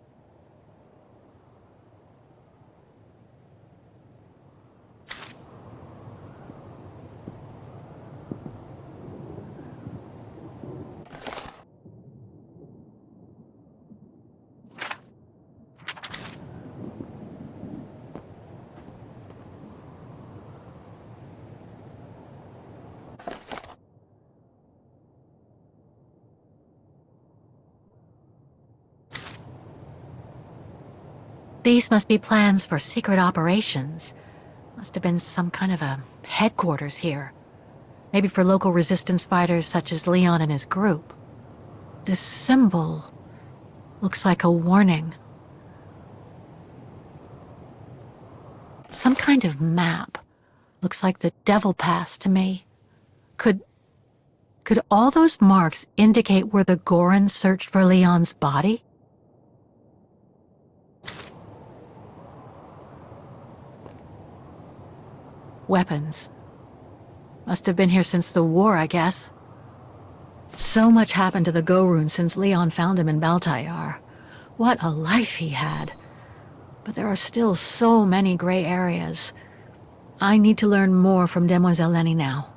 S2: These must be plans for secret operations. Must have been some kind of a headquarters here. Maybe for local resistance fighters such as Leon and his group. This symbol looks like a warning. Some kind of map. Looks like the Devil Pass to me. Could all those marks indicate where the Goran searched for Leon's body? Weapons. Must have been here since the war, I guess. So much happened to the Gorun since Leon found him in Baltayar. What a life he had. But there are still so many gray areas. I need to learn more from Demoiselle Lenny now.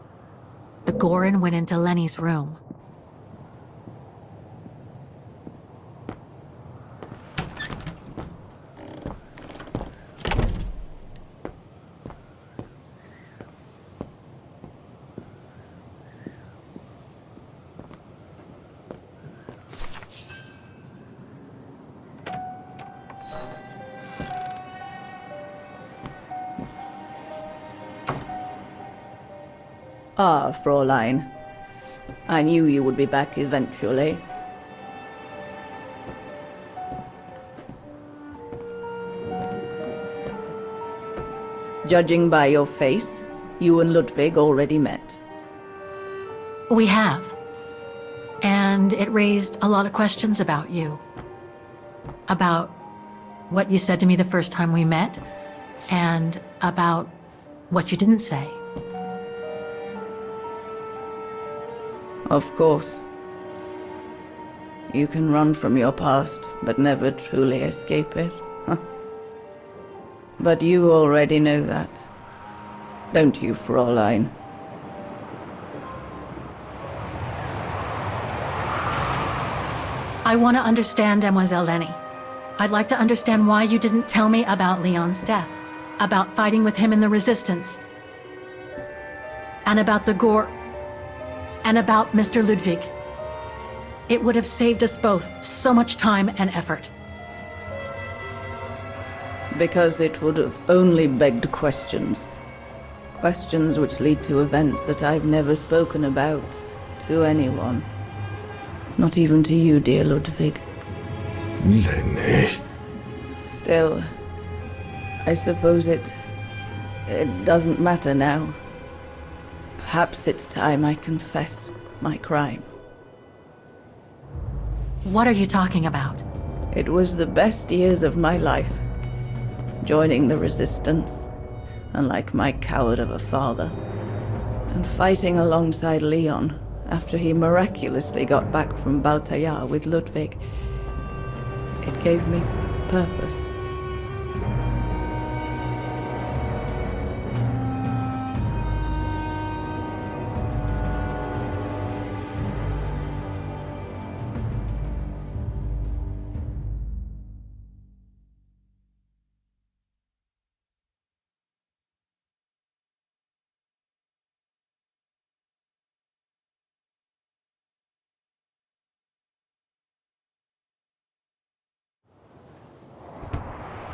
S2: The Goran went into Lenny's room.
S8: Ah, Fräulein. I knew you would be back eventually. Judging by your face, you and Ludwig already met.
S2: We have. And it raised a lot of questions about you. About what you said to me the first time we met, and about what you didn't say.
S8: Of course. You can run from your past, but never truly escape it. But you already know that. Don't you, Fräulein?
S2: I want to understand Demoiselle Lenny. I'd like to understand why you didn't tell me about Leon's death, about fighting with him in the Resistance, and about the Gore, and about Mr. Ludwig. It would have saved us both so much time and effort.
S8: Because it would have only begged questions. Questions which lead to events that I've never spoken about to anyone. Not even to you, dear Ludwig.
S7: Lenny.
S8: Still, I suppose it doesn't matter now. Perhaps it's time I confess my crime.
S2: What are you talking about?
S8: It was the best years of my life. Joining the Resistance, unlike my coward of a father, and fighting alongside Leon after he miraculously got back from Baltayar with Ludwig. It gave me purpose.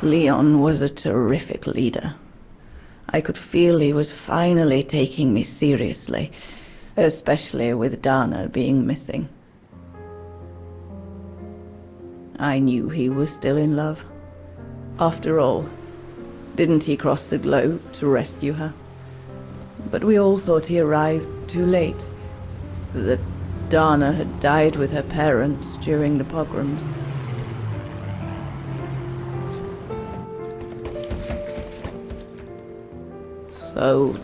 S8: Leon was a terrific leader. I could feel he was finally taking me seriously, especially with Dana being missing. I knew he was still in love. After all, didn't he cross the globe to rescue her? But we all thought he arrived too late, that Dana had died with her parents during the pogroms. So,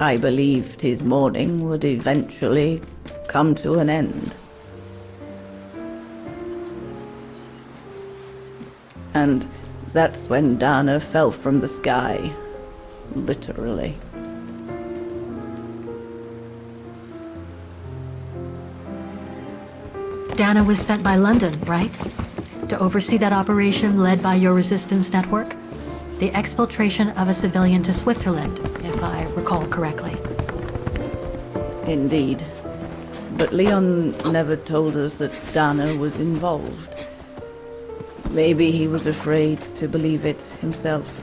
S8: I believed his mourning would eventually come to an end. And that's when Dana fell from the sky. Literally.
S2: Dana was sent by London, right? To oversee that operation led by your resistance network? The exfiltration of a civilian to Switzerland, if I recall correctly.
S8: Indeed. But Leon never told us that Dana was involved. Maybe he was afraid to believe it himself.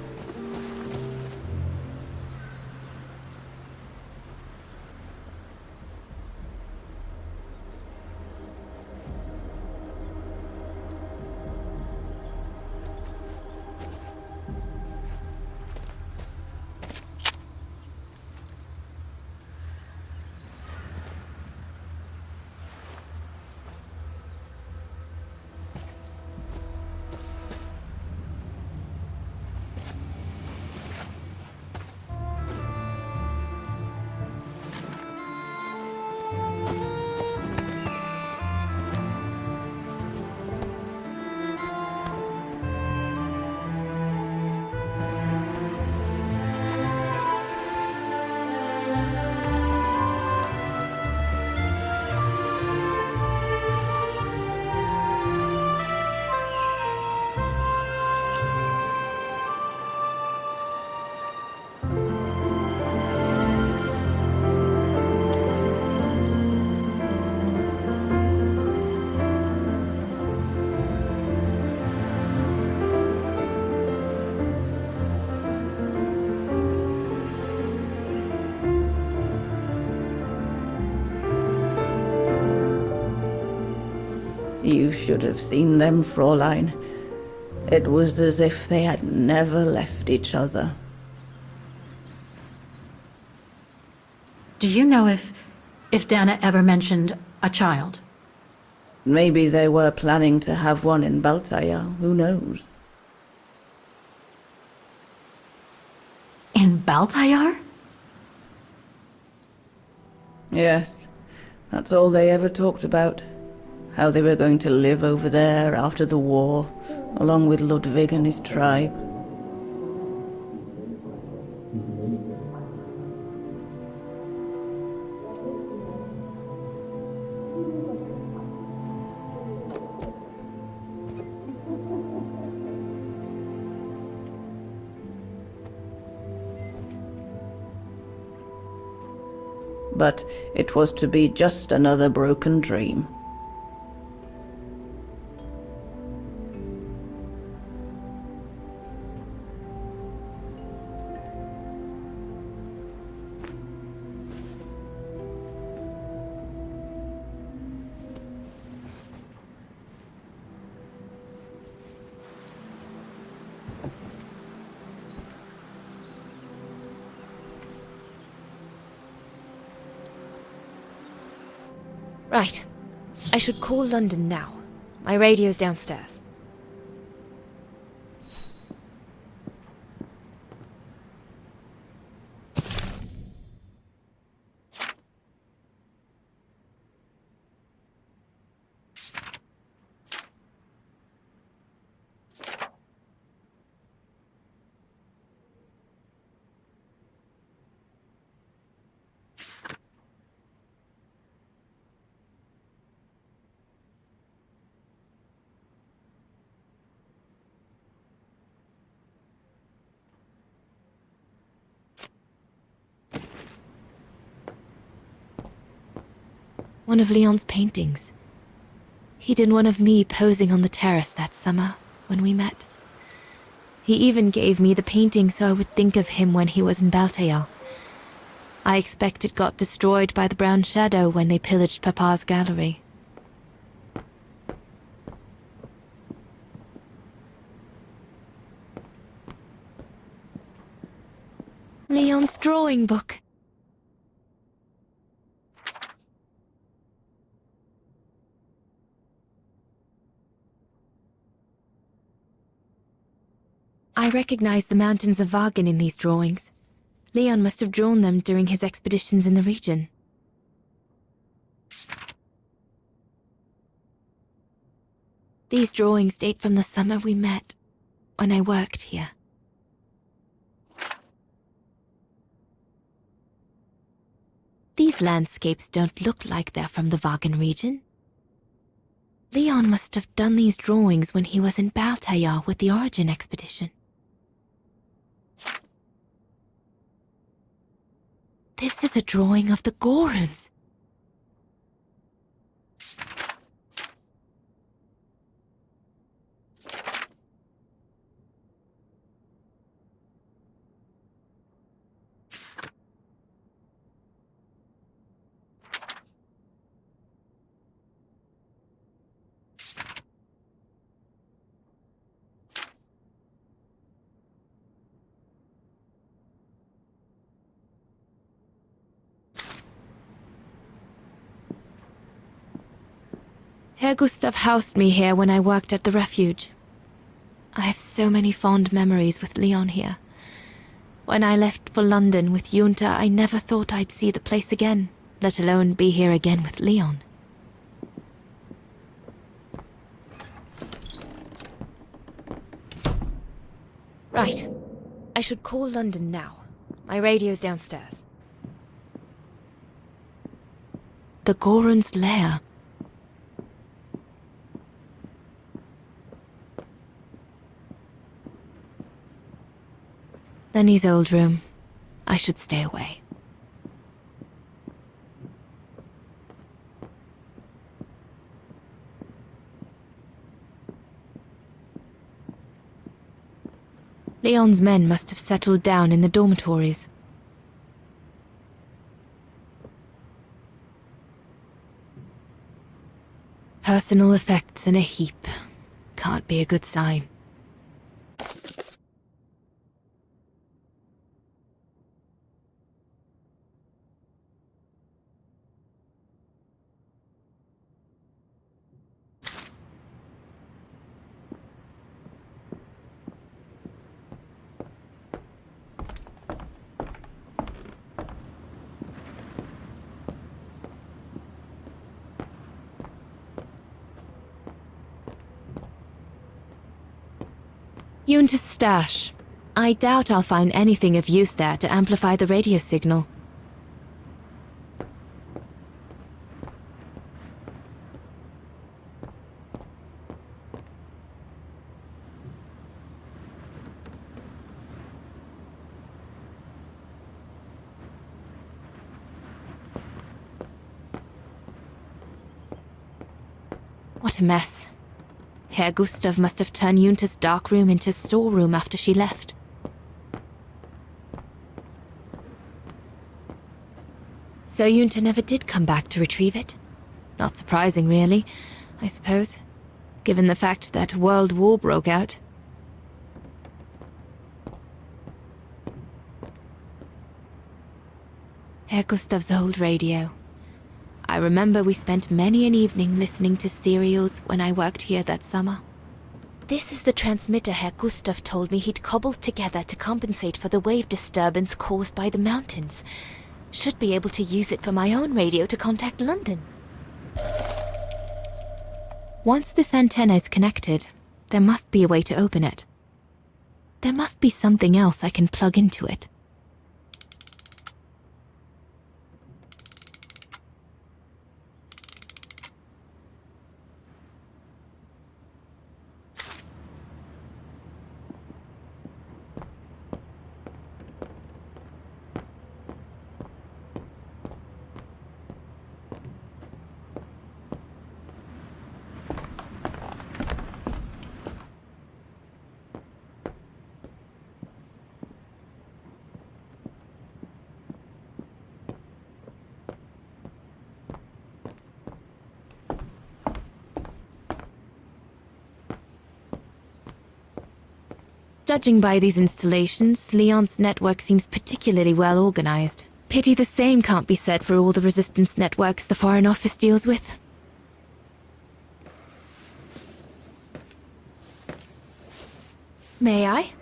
S8: You should have seen them, Fräulein. It was as if they had never left each other.
S2: Do you know if Dana ever mentioned a child?
S8: Maybe they were planning to have one in Baltaya, who knows?
S2: In Baltayar?
S8: Yes, that's all they ever talked about. How they were going to live over there after the war, along with Ludwig and his tribe. But it was to be just another broken dream.
S4: Right. I should call London now. My radio's downstairs. One of Leon's paintings. He did one of me posing on the terrace that summer when we met. He even gave me the painting so I would think of him when he was in Baltaya. I expect it got destroyed by the Brown Shadow when they pillaged Papa's gallery. Leon's drawing book. I recognize the mountains of Wagen in these drawings. Leon must have drawn them during his expeditions in the region. These drawings date from the summer we met. when I worked here. These landscapes don't look like they're from the Wagen region. Leon must have done these drawings when he was in Baltayar with the Origin expedition. This is a drawing of the Goruns. Herr Gustav housed me here when I worked at the refuge. I have so many fond memories with Leon here. When I left for London with Yunta, I never thought I'd see the place again, let alone be here again with Leon. Right. I should call London now. My radio's downstairs. The Goron's lair. Lenny's old room. I should stay away. Leon's men must have settled down in the dormitories. Personal effects in a heap. Can't be a good sign. Yunta's stash. I doubt I'll find anything of use there to amplify the radio signal. What a mess. Herr Gustav must have turned Yunta's dark room into a storeroom after she left. So Yunta never did come back to retrieve it? Not surprising, really, I suppose, given the fact that World War broke out. Herr Gustav's old radio. I remember we spent many an evening listening to serials when I worked here that summer. This is the transmitter Herr Gustav told me he'd cobbled together to compensate for the wave disturbance caused by the mountains. Should be able to use it for my own radio to contact London. Once this antenna is connected, there must be a way to open it. There must be something else I can plug into it. Judging by these installations, Leon's network seems particularly well organized. Pity the same can't be said for all the resistance networks the Foreign Office deals with. May I?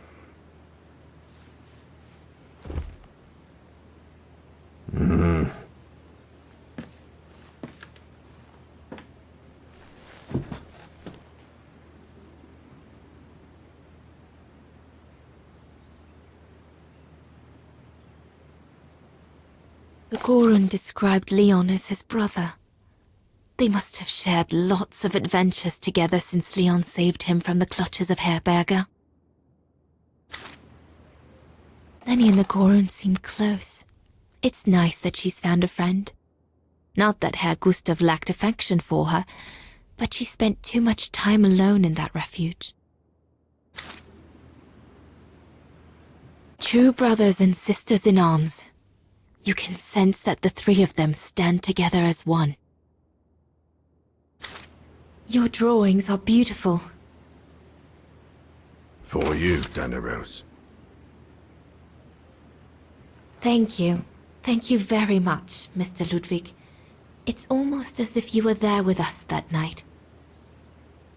S4: The Gorun described Leon as his brother. They must have shared lots of adventures together since Leon saved him from the clutches of Herberger. Lenny and the Gorun seemed close. It's nice that she's found a friend. Not that Herr Gustav lacked affection for her, but she spent too much time alone in that refuge. True brothers and sisters in arms. You can sense that the three of them stand together as one. Your drawings are beautiful.
S7: For you, Daneros.
S4: Thank you. Thank you very much, Mr. Ludwig. It's almost as if you were there with us that night.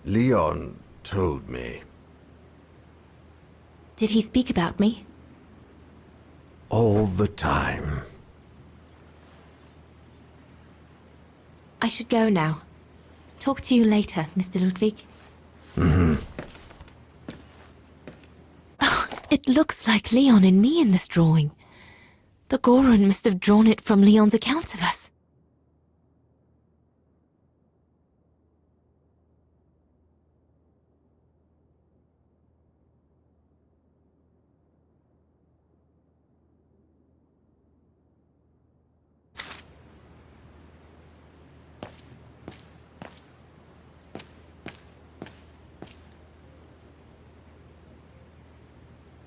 S7: Leon told me.
S4: Did he speak about me?
S7: All the time.
S4: I should go now. Talk to you later, Mr. Ludwig.
S7: Mm-hmm.
S4: Oh, it looks like Leon and me in this drawing. The Gorun must have drawn it from Leon's account of us.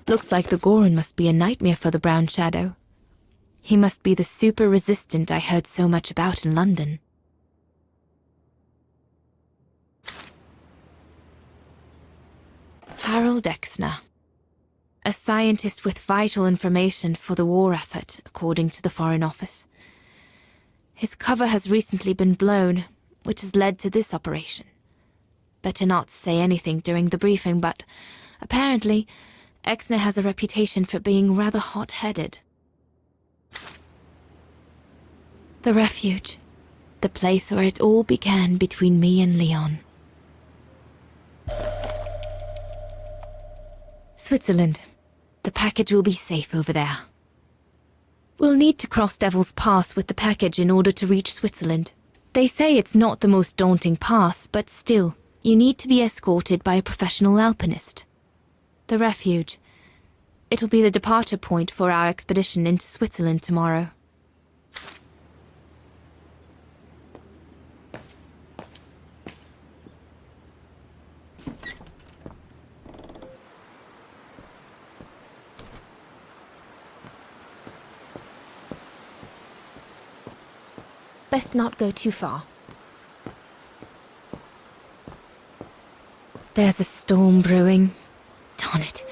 S4: Looks like the Gorun must be a nightmare for the Brown Shadow. He must be the super resistant I heard so much about in London. Harold Exner. A scientist with vital information for the war effort, according to the Foreign Office. His cover has recently been blown, which has led to this operation. Better not say anything during the briefing, but apparently Exner has a reputation for being rather hot-headed. The refuge. The place where it all began between me and Leon. Switzerland. The package will be safe over there. We'll need to cross Devil's Pass with the package in order to reach Switzerland. They say it's not the most daunting pass, but still, you need to be escorted by a professional alpinist. The refuge. It'll be the departure point for our expedition into Switzerland tomorrow. Best not go too far. There's a storm brewing. Darn it.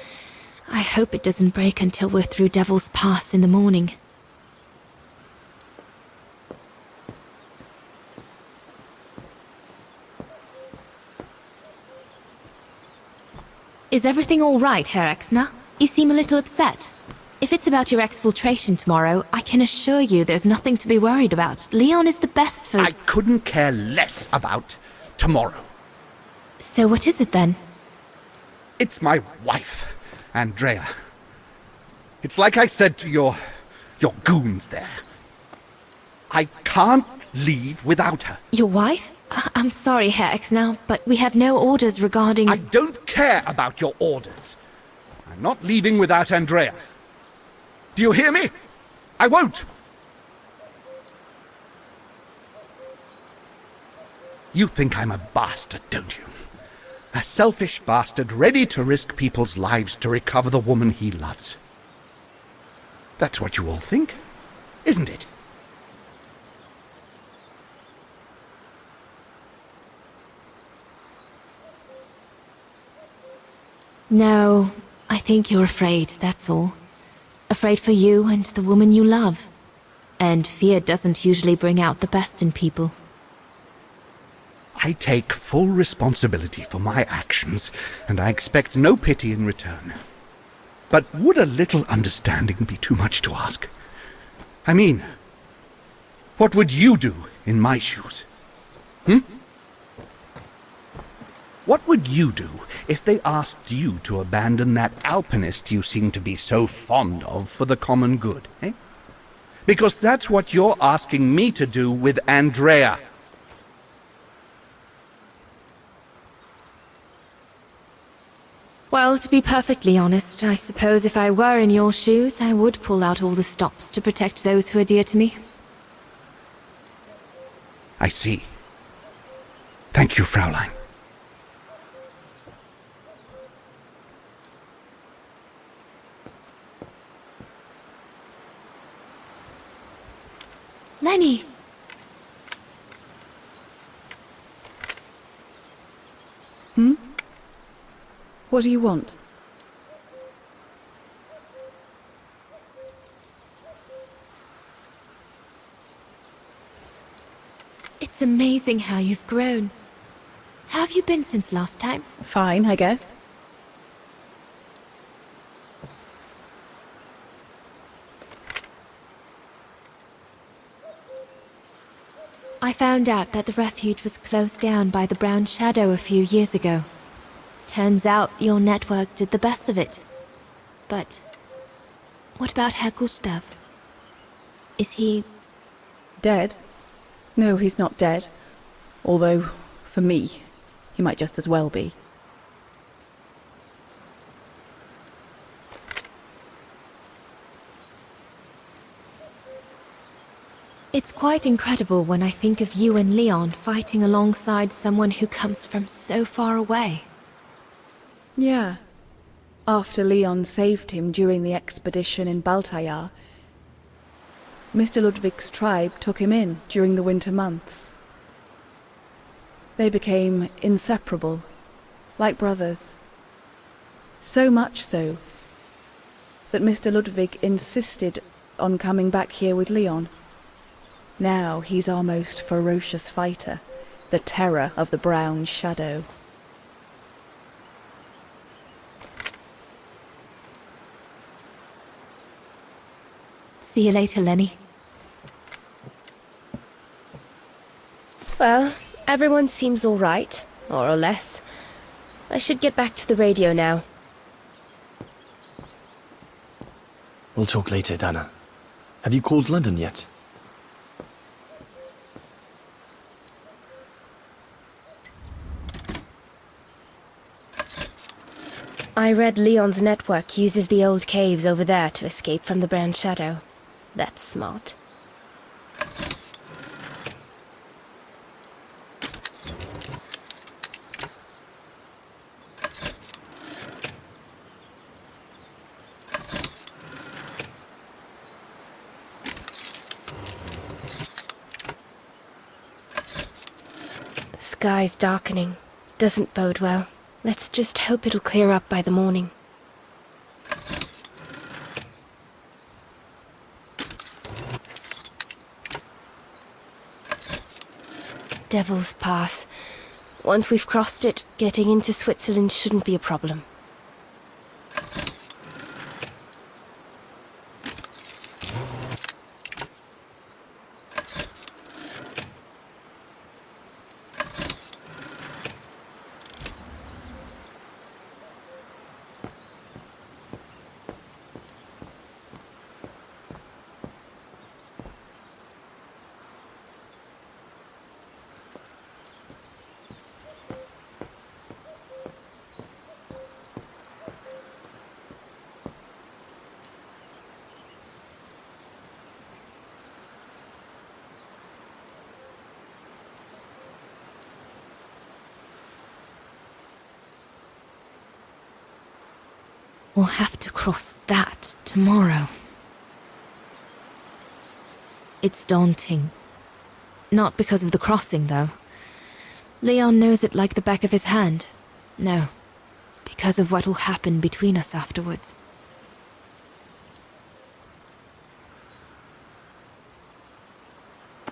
S4: I hope it doesn't break until we're through Devil's Pass in the morning. Is everything all right, Herr Exner? You seem a little upset. If it's about your exfiltration tomorrow, I can assure you there's nothing to be worried about. Leon is the best for...
S9: I couldn't care less about tomorrow.
S4: So what is it then?
S9: It's my wife, Andrea. It's like I said to your goons there. I can't leave without her.
S4: Your wife? I'm sorry, Herr Exner, but we have no orders regarding...
S9: I don't care about your orders. I'm not leaving without Andrea. Do you hear me? I won't. You think I'm a bastard, don't you? A selfish bastard ready to risk people's lives to recover the woman he loves. That's what you all think, isn't it?
S4: No, I think you're afraid, that's all. Afraid for you and the woman you love. And fear doesn't usually bring out the best in people.
S9: I take full responsibility for my actions, and I expect no pity in return. But would a little understanding be too much to ask? I mean, what would you do in my shoes? What would you do if they asked you to abandon that alpinist you seem to be so fond of for the common good, eh? Because that's what you're asking me to do with Andrea.
S4: Well, to be perfectly honest, I suppose if I were in your shoes, I would pull out all the stops to protect those who are dear to me.
S9: I see. Thank you, Fraulein.
S4: Lenny!
S8: What do you want?
S4: It's amazing how you've grown. How have you been since last time?
S8: Fine, I guess.
S4: I found out that the refuge was closed down by the Brown Shadow a few years ago. Turns out your network did the best of it. But what about Herr Gustav? Is he...
S8: Dead? No, he's not dead. Although, for me, he might just as well be.
S4: It's quite incredible when I think of you and Leon fighting alongside someone who comes from so far away.
S8: Yeah. After Leon saved him during the expedition in Baltayar, Mr. Ludwig's tribe took him in during the winter months. They became inseparable, like brothers. So much so that Mr. Ludwig insisted on coming back here with Leon. Now he's our most ferocious fighter, the terror of the Brown Shadow.
S4: See you later, Lenny.
S10: Well, everyone seems all right, more or less. I should get back to the radio now.
S5: We'll talk later, Dana. Have you called London yet?
S10: I read Leon's network uses the old caves over there to escape from the Brown Shadow. That's smart. Sky's darkening. Doesn't bode well. Let's just hope it'll clear up by the morning. Devil's Pass. Once we've crossed it, getting into Switzerland shouldn't be a problem.
S4: We'll have to cross that tomorrow. It's daunting. Not because of the crossing, though. Leon knows it like the back of his hand. No, because of what will happen between us afterwards.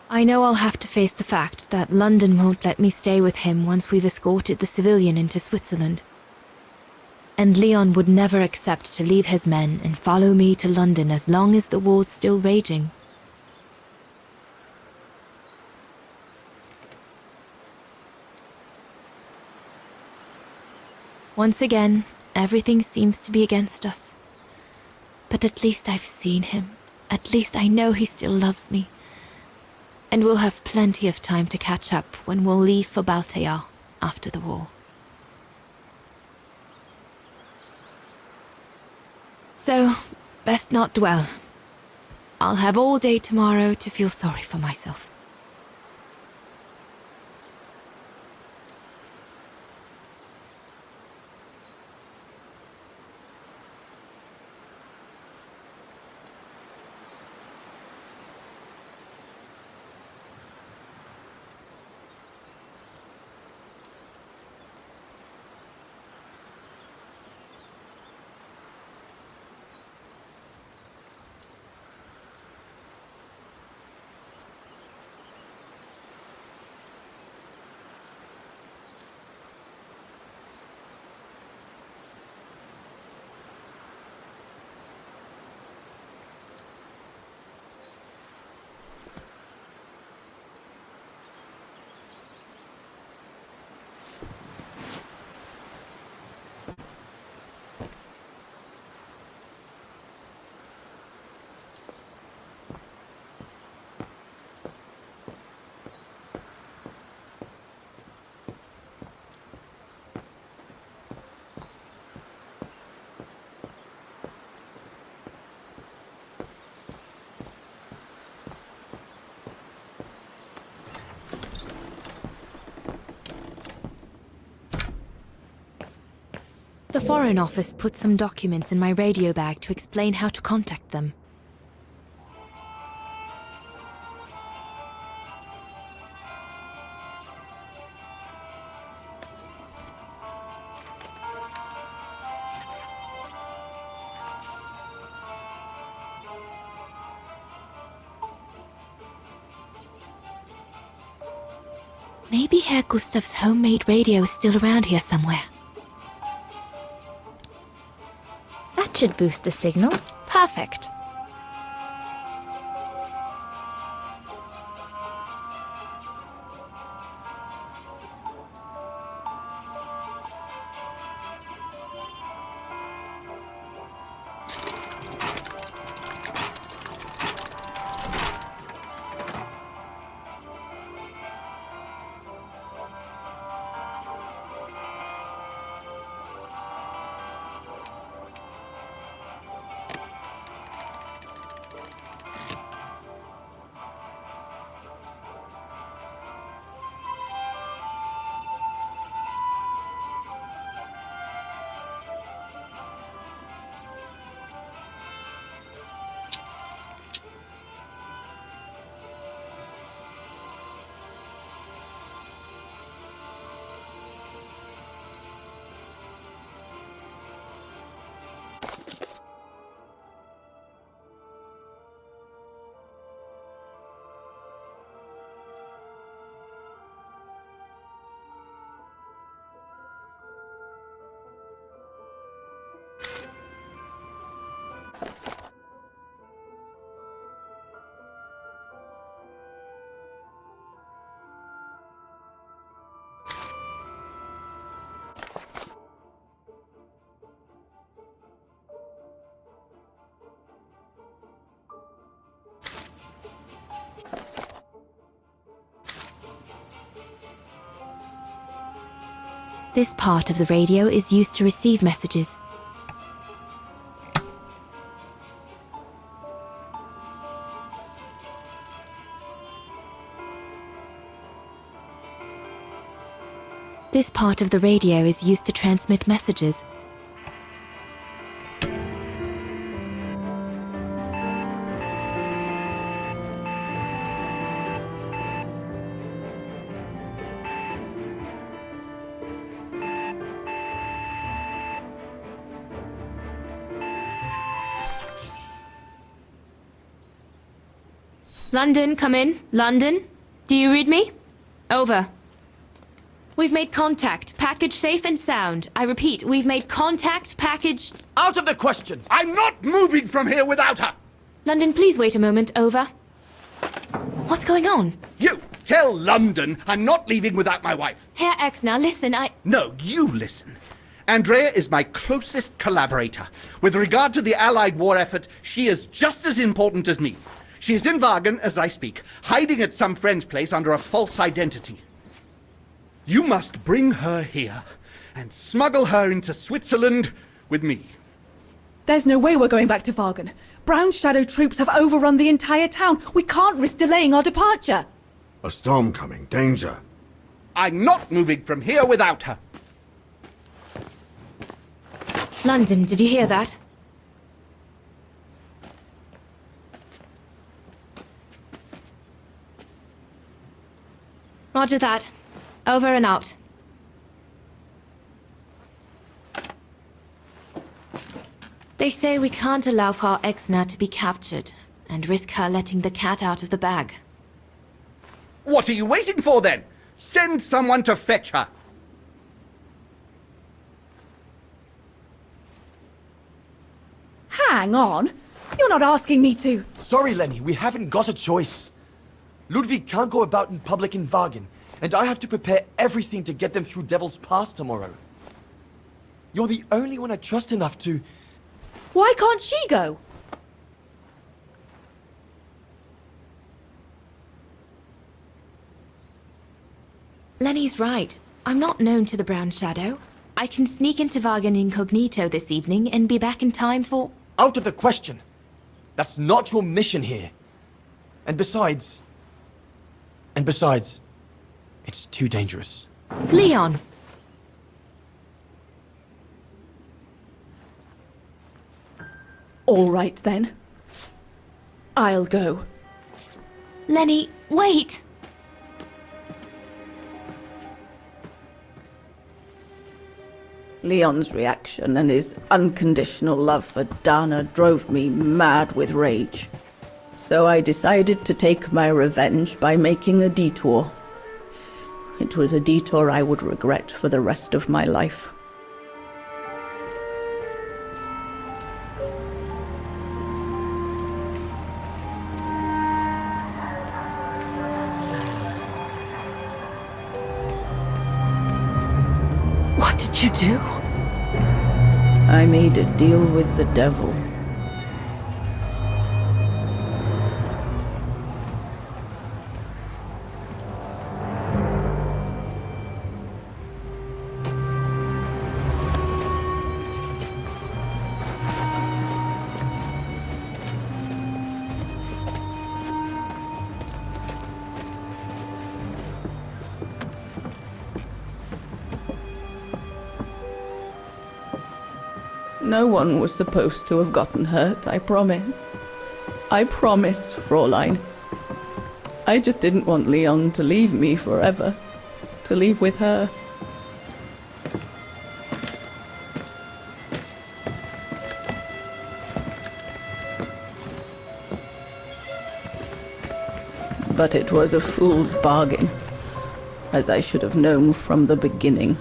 S4: I know I'll have to face the fact that London won't let me stay with him once we've escorted the civilian into Switzerland. And Leon would never accept to leave his men and follow me to London as long as the war's still raging. Once again, everything seems to be against us. But at least I've seen him, At least I know he still loves me. And we'll have plenty of time to catch up when we'll leave for Baltear after the war. So, best not dwell. I'll have all day tomorrow to feel sorry for myself. The Foreign Office put some documents in my radio bag to explain how to contact them. Maybe Herr Gustav's homemade radio is still around here somewhere.
S10: That should boost the signal.
S4: Perfect. This part of the radio is used to receive messages. This part of the radio is used to transmit messages. London, come in. London? Do you read me? Over. We've made contact. Package safe and sound. I repeat, we've made contact. Package...
S9: Out of the question! I'm not moving from here without her!
S4: London, please wait a moment. Over. What's going on?
S9: You! Tell London I'm not leaving without my wife!
S4: Herr X, now listen,
S9: No, you listen. Andrea is my closest collaborator. With regard to the Allied war effort, she is just as important as me. She is in Wagen as I speak, hiding at some friend's place under a false identity. You must bring her here and smuggle her into Switzerland with me.
S11: There's no way we're going back to Vagen. Brown Shadow troops have overrun the entire town. We can't risk delaying our departure.
S7: A storm coming. Danger.
S9: I'm not moving from here without her.
S4: London, did you hear that? Roger that. Over and out. They say we can't allow Frau Exner to be captured and risk her letting the cat out of the bag.
S9: What are you waiting for then? Send someone to fetch her.
S11: Hang on. You're not asking me to.
S12: Sorry, Lenny, we haven't got a choice. Ludwig can't go about in public in Wagen, and I have to prepare everything to get them through Devil's Pass tomorrow. You're the only one I trust enough to...
S11: Why can't she go?
S4: Lenny's right. I'm not known to the Brown Shadow. I can sneak into Wagen incognito this evening and be back in time for...
S12: Out of the question. That's not your mission here. And besides, it's too dangerous.
S4: Leon!
S11: All right, then. I'll go.
S4: Lenny, wait!
S8: Leon's reaction and his unconditional love for Dana drove me mad with rage. So I decided to take my revenge by making a detour. It was a detour I would regret for the rest of my life.
S2: What did you do?
S8: I made a deal with the devil. No one was supposed to have gotten hurt, I promise. I promise, Fräulein. I just didn't want Leon to leave me forever. To leave with her. But it was a fool's bargain, as I should have known from the beginning.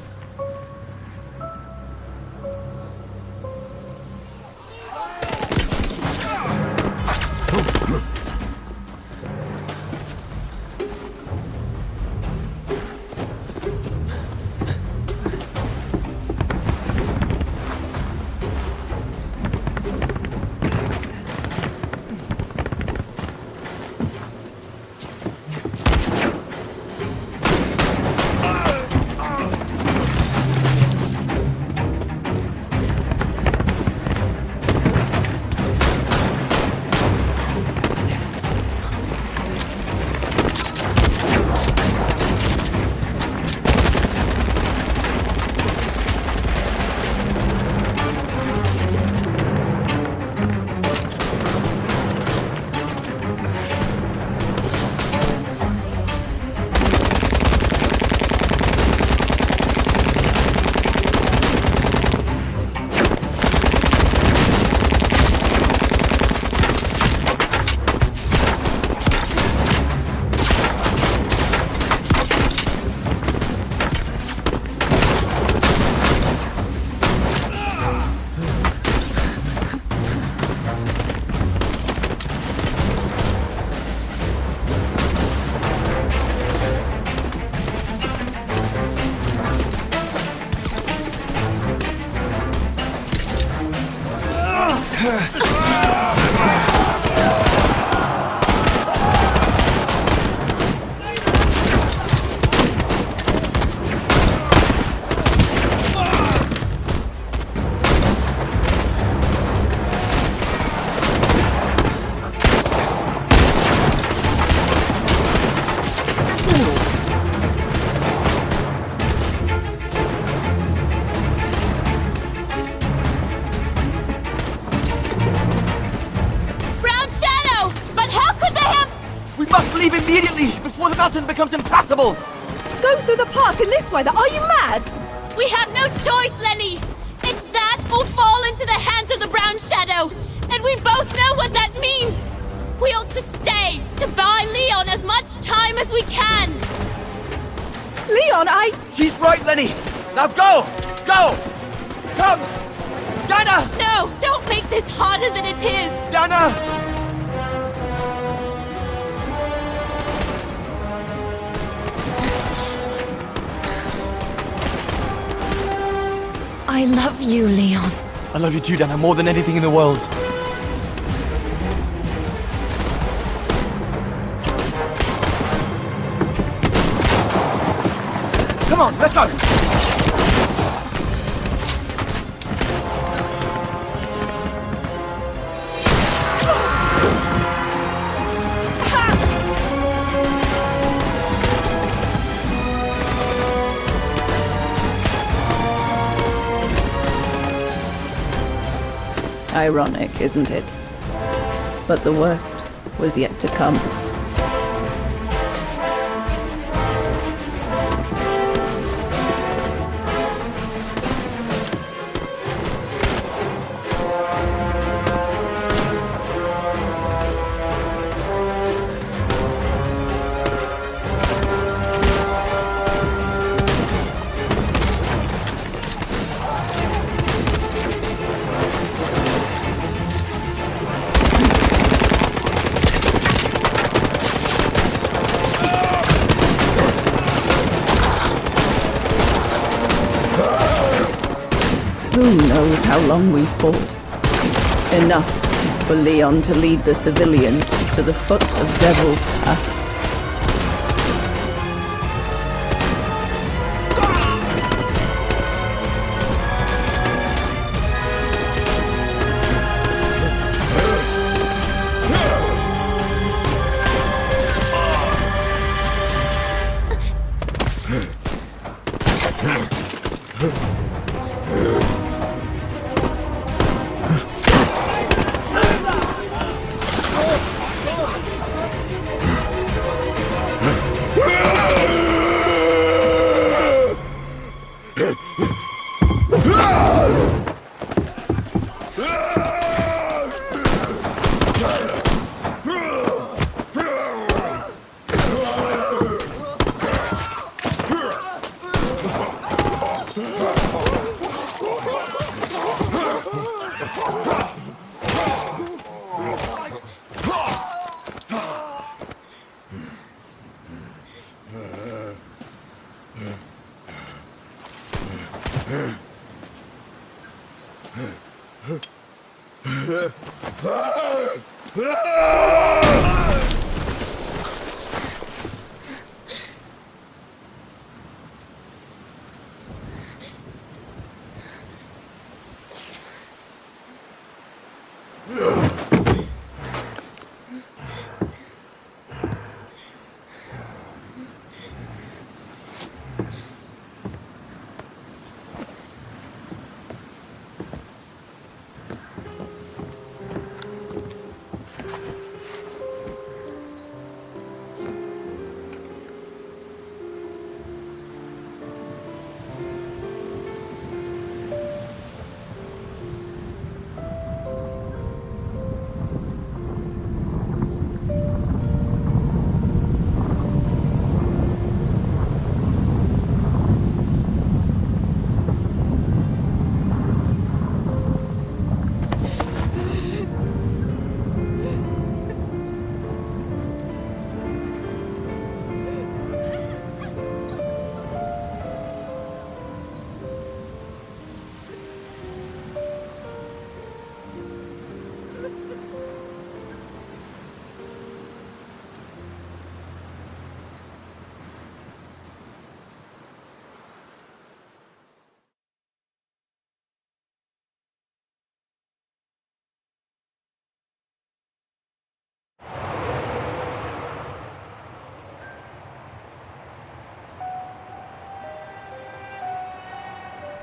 S12: Leave immediately, before the mountain becomes impassable!
S11: Go through the pass in this weather? Are you mad?
S4: We have no choice, Lenny! It's that or fall into the hands of the Brown Shadow! And we both know what that means! We ought to stay, to buy Leon as much time as we can!
S11: Leon,
S12: She's right, Lenny! Now go! Go! Come! Dana!
S4: No! Don't make this harder than it is!
S12: Dana!
S10: I love you, Leon.
S12: I love you too, Dana, more than anything in the world. Come on, let's go!
S8: Ironic, isn't it? But the worst was yet to come. Who knows how long we fought? Enough for Leon to lead the civilians to the foot of Devil's Path.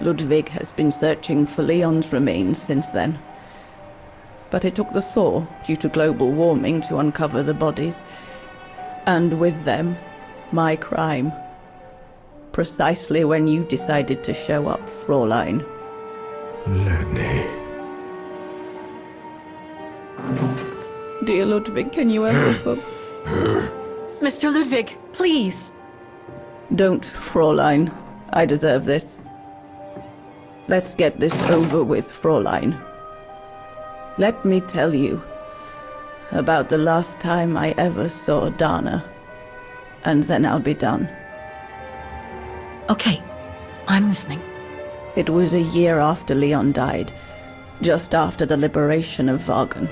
S8: Ludwig has been searching for Leon's remains since then. But it took the thaw due to global warming to uncover the bodies. And with them, my crime. Precisely when you decided to show up, Fräulein.
S7: Lenny.
S8: Dear Ludwig, can you ever
S2: Mr. Ludwig, please!
S8: Don't, Fräulein. I deserve this. Let's get this over with, Fräulein. Let me tell you about the last time I ever saw Dana, and then I'll be done.
S2: Okay, I'm listening.
S8: It was a year after Leon died, just after the liberation of Wagen.